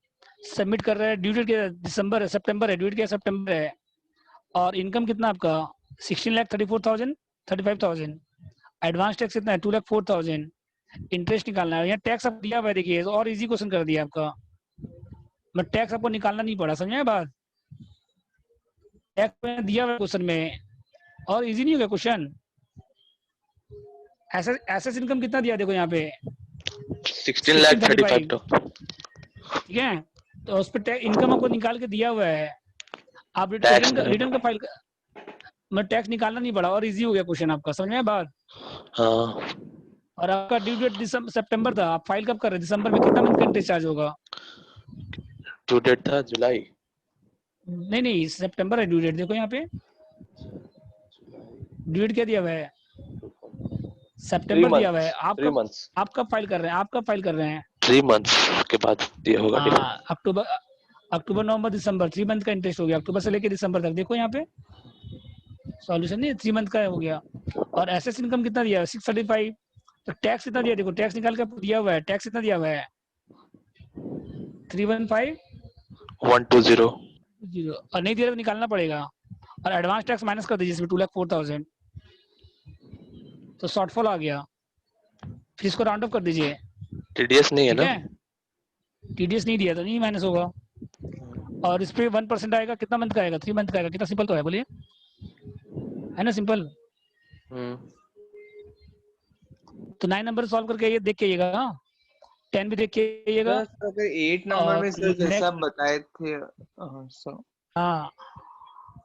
सबमिट कर रहे हैं, ड्यू डेट क्या दिसंबर है, सितंबर है, ड्यू डेट क्या सितंबर है, और इनकम कितना आपका 16,34,000, 35,000। एडवांस टैक्स कितना है 2,04,000। इंटरेस्ट निकालना है, यहाँ टैक्स आप दिया हुआ है देखिए, और इजी क्वेश्चन कर दिया आपका, बट टैक्स आपको निकालना नहीं पड़ा। समझे बात? टैक्स में दिया हुआ क्वेश्चन में, और इजी नहीं हो गया क्वेश्चन। एसेस इनकम कितना दिया देखो यहाँ पे 16,35,000। ठीक है? तो उस पर इनकम आपको निकाल के दिया हुआ है, आप रिटर्न का फाइल में टैक्स निकालना नहीं पड़ा, और इजी हो गया क्वेश्चन आपका। समझ में बात? हाँ। और आपका ड्यू डेट सितंबर था, आप फाइल कब कर रहे हैं? दिसंबर में कितना मंथ का इंटरेस्ट चार्ज होगा? ड्यू डेट था जुलाई। नहीं, सितंबर है ड्यू डेट, देखो यहाँ पे ड्यू डेट क्या दिया हुआ है सितंबर दिया हुआ है। आप 3 कब months, आप कब फाइल कर रहे हैं? आप कब फाइल कर रहे हैं? 3 months के बाद दिया होगा। हाँ, अक्टूबर नवंबर दिसंबर 3 मंथ का इंटरेस्ट हो गया, अक्टूबर से लेकर दिसंबर तक। देखो यहाँ पे सॉल्यूशन नहीं, 3 मंथ का हो गया। और एसेस इनकम कितना दिया है? 635। तो टैक्स कितना दिया? देखो टैक्स निकाल के दिया हुआ है, टैक्स कितना दिया हुआ है? 315 120 और नहीं दिया तो निकालना पड़ेगा। और एडवांस टैक्स माइनस कर दीजिए इसमें 2,04,000, तो शॉर्टफॉल आ गया। फिर इसको राउंड ऑफ कर दीजिए, TDS नहीं है ठीक ना? है? टीडीएस नहीं दिया तो नहीं माइनस होगा। और इस पे 1% आएगा, कितना मंथ का आएगा? 3 मंथ का आएगा। कितना सिंपल तो है, बोलिए, है ना सिंपल? तो 9 नंबर सॉल्व करके ये देख के आइएगा, 10 भी देख के आइएगा। सर अगर 8 नंबर में सर जैसा आप बताए थे, सर हाँ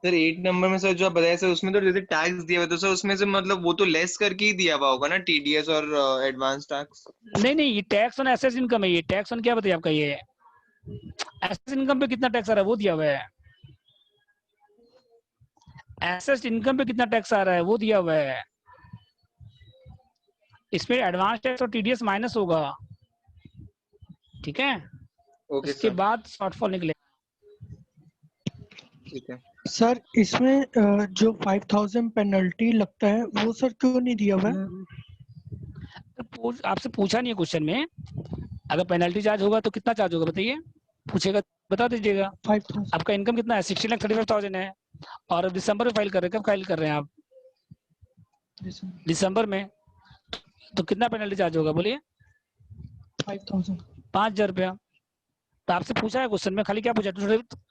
सर 8 नंबर में सर जो आप बताए सर, उसमें तो जैसे टैक्स दिया हुआ, तो सर उसमें से मतलब वो तो लेस करके ही दिया हुआ होगा ना, टीडीएस और एडवांस टैक्स। नहीं, ये टैक्स ऑन एसेस इनकम है। ये टैक्स ऑन क्या बताइए आपका, ये एसेस इनकम पे कितना टैक्स आ रहा है वो दिया हुआ है। एसेस इनकम पे कितना टैक्स आ रहा है वो दिया हुआ है। इसमें एडवांस टैक्स और टीडीएस माइनस होगा, ठीक है? ओके उसके सर, बाद शॉर्टफॉल निकलेगा। ठीक है सर इसमें जो 5,000 पेनल्टी लगता है वो सर क्यों नहीं दिया हुआ है? आपसे पूछा नहीं है क्वेश्चन में। अगर पेनल्टी चार्ज होगा तो कितना चार्ज होगा बताइए, पूछेगा बता दीजिएगा। 5,000 आपका इनकम कितना है? 16,35,000 है, और दिसंबर में फाइल कर रहे हैं। कब फाइल कर रहे हैं आप? दिसंबर में। तो कितना पेनल्टी चार्ज होगा बोलिए? 5,000। 5,000 रुपया। तो आपसे पूछा है क्वेश्चन में, खाली क्या पूछा?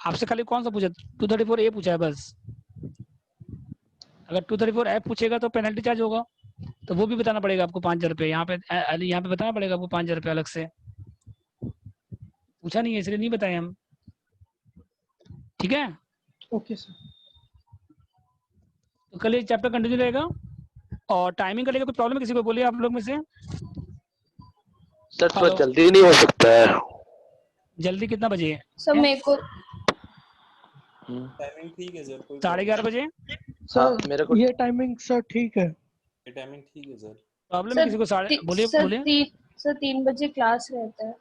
आपसे खाली कौन सा पूछा? 234 ए पूछा है बस। अगर 234 एफ पूछेगा तो पेनल्टी चार्ज होगा, तो वो भी बताना पड़ेगा आपको 5,000 रुपये। यहाँ पे बताना पड़ेगा आपको 5,000 रुपये अलग से। पूछा नहीं है इसलिए नहीं बताए हम, ठीक है? Okay sir. तो कल ये चैप्टर कंटिन्यू रहेगा। और टाइमिंग का लेकर कोई प्रॉब्लम है किसी को? बोलिए आप लोग में से। सर थोड़ा जल्दी नहीं हो सकता है? जल्दी कितना बजे? सर मेरे को टाइमिंग ठीक है सर, कोई 11:30 बजे। सर मेरे को ये टाइमिंग सर ठीक है। टाइमिंग ठीक है सर। प्रॉब्लम है किसी को? बोलिए बोलिए। सर 3 बजे क्लास रहता है।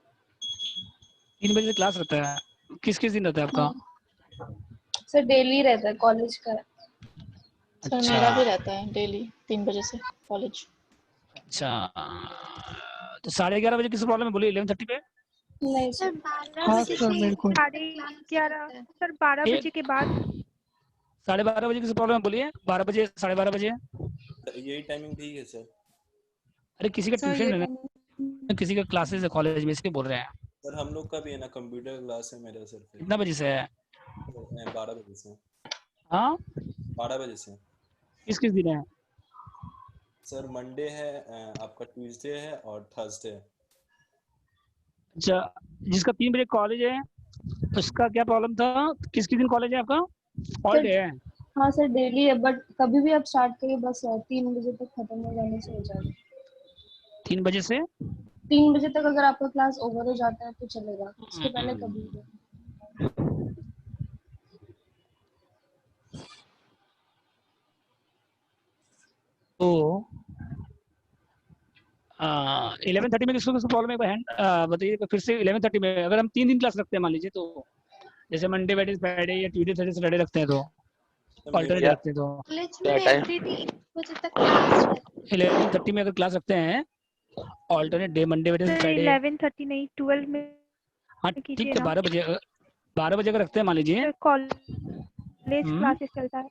3 बजे से क्लास रहता है? किस किस दिन रहता है आपका? सर डेली रहता है कॉलेज का। सर मेरा भी रहता है डेली 3 बजे से कॉलेज। अच्छा, तो 11:30 बजे किसी प्रॉब्लम है? बोलिए 11:30 पे। नहीं सर सर 12 हाँ बजे सर से मेरे को 11:30 सर 12 बजे के बाद 12:30 बजे किसी प्रॉब्लम है? बोलिए 12 बजे 12:30 बजे। यही टाइमिंग ठीक है सर। अरे किसी का ट्यूशन है ना, किसी का क्लासेस है कॉलेज में, इसके बोल रहे हैं। सर हम लोग का भी है ना, कंप्यूटर क्लास है मेरा सर। कितना बजे से है? 12 बजे से। हाँ 12 बजे से किस किस दिन है? सर। मंडे है, आपका ट्यूसडे है और थर्सडे है। अच्छा, जिसका 3 बजे कॉलेज है उसका क्या प्रॉब्लम था? किस किस दिन कॉलेज है आपका? ऑल डे है? हाँ सर डेली है, बट कभी भी आप स्टार्ट करिए, बस 3 बजे तक खत्म हो जाने से हो जाएगा। 3 बजे से 3 बजे तक अगर आपका क्लास ओवर हो जाता है तो चलेगा, उसके पहले कभी भी। तो 11:30 में किसको किसको प्रॉब्लम है? बताइए फिर से। 11:30 में अगर हम 3 दिन क्लास रखते हैं मान लीजिए, तो जैसे मंडे वेडनेसडे फ्राइडे या ट्यूसडे थर्सडे सैटरडे रखते हैं, तो ऑल्टरनेट रखते हैं, तो कॉलेज में एवरीडे 1 बजे तक क्लास है। 11:30 में अगर क्लास रखते हैं alternate day, Monday Wednesday Friday. 11:30 नहीं 12 में हाँ ठीक है, 12 बजे अगर रखते हैं मान लीजिए। कॉलेज क्लासेस चलता है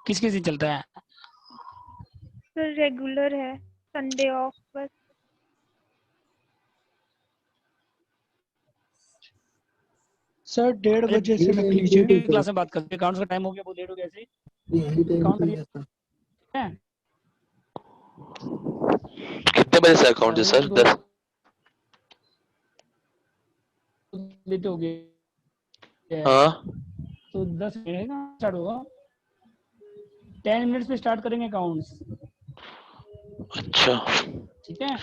किस किस दिन चलता है? सर, रेगुलर है, संडे ऑफ बस। सर 1:30 बजे से रख लीजिए। क्लास में बात करते हैं। अकाउंट्स का टाइम हो गया, बहुत लेट हो गया ऐसे। काउंट करिए, कितने बजे से अकाउंट है सर? 10 लेट हो गया। हाँ तो 10 मिनट स्टार्ट होगा, 10 मिनट्स पे स्टार्ट करेंगे अकाउंट्स, अच्छा ठीक है?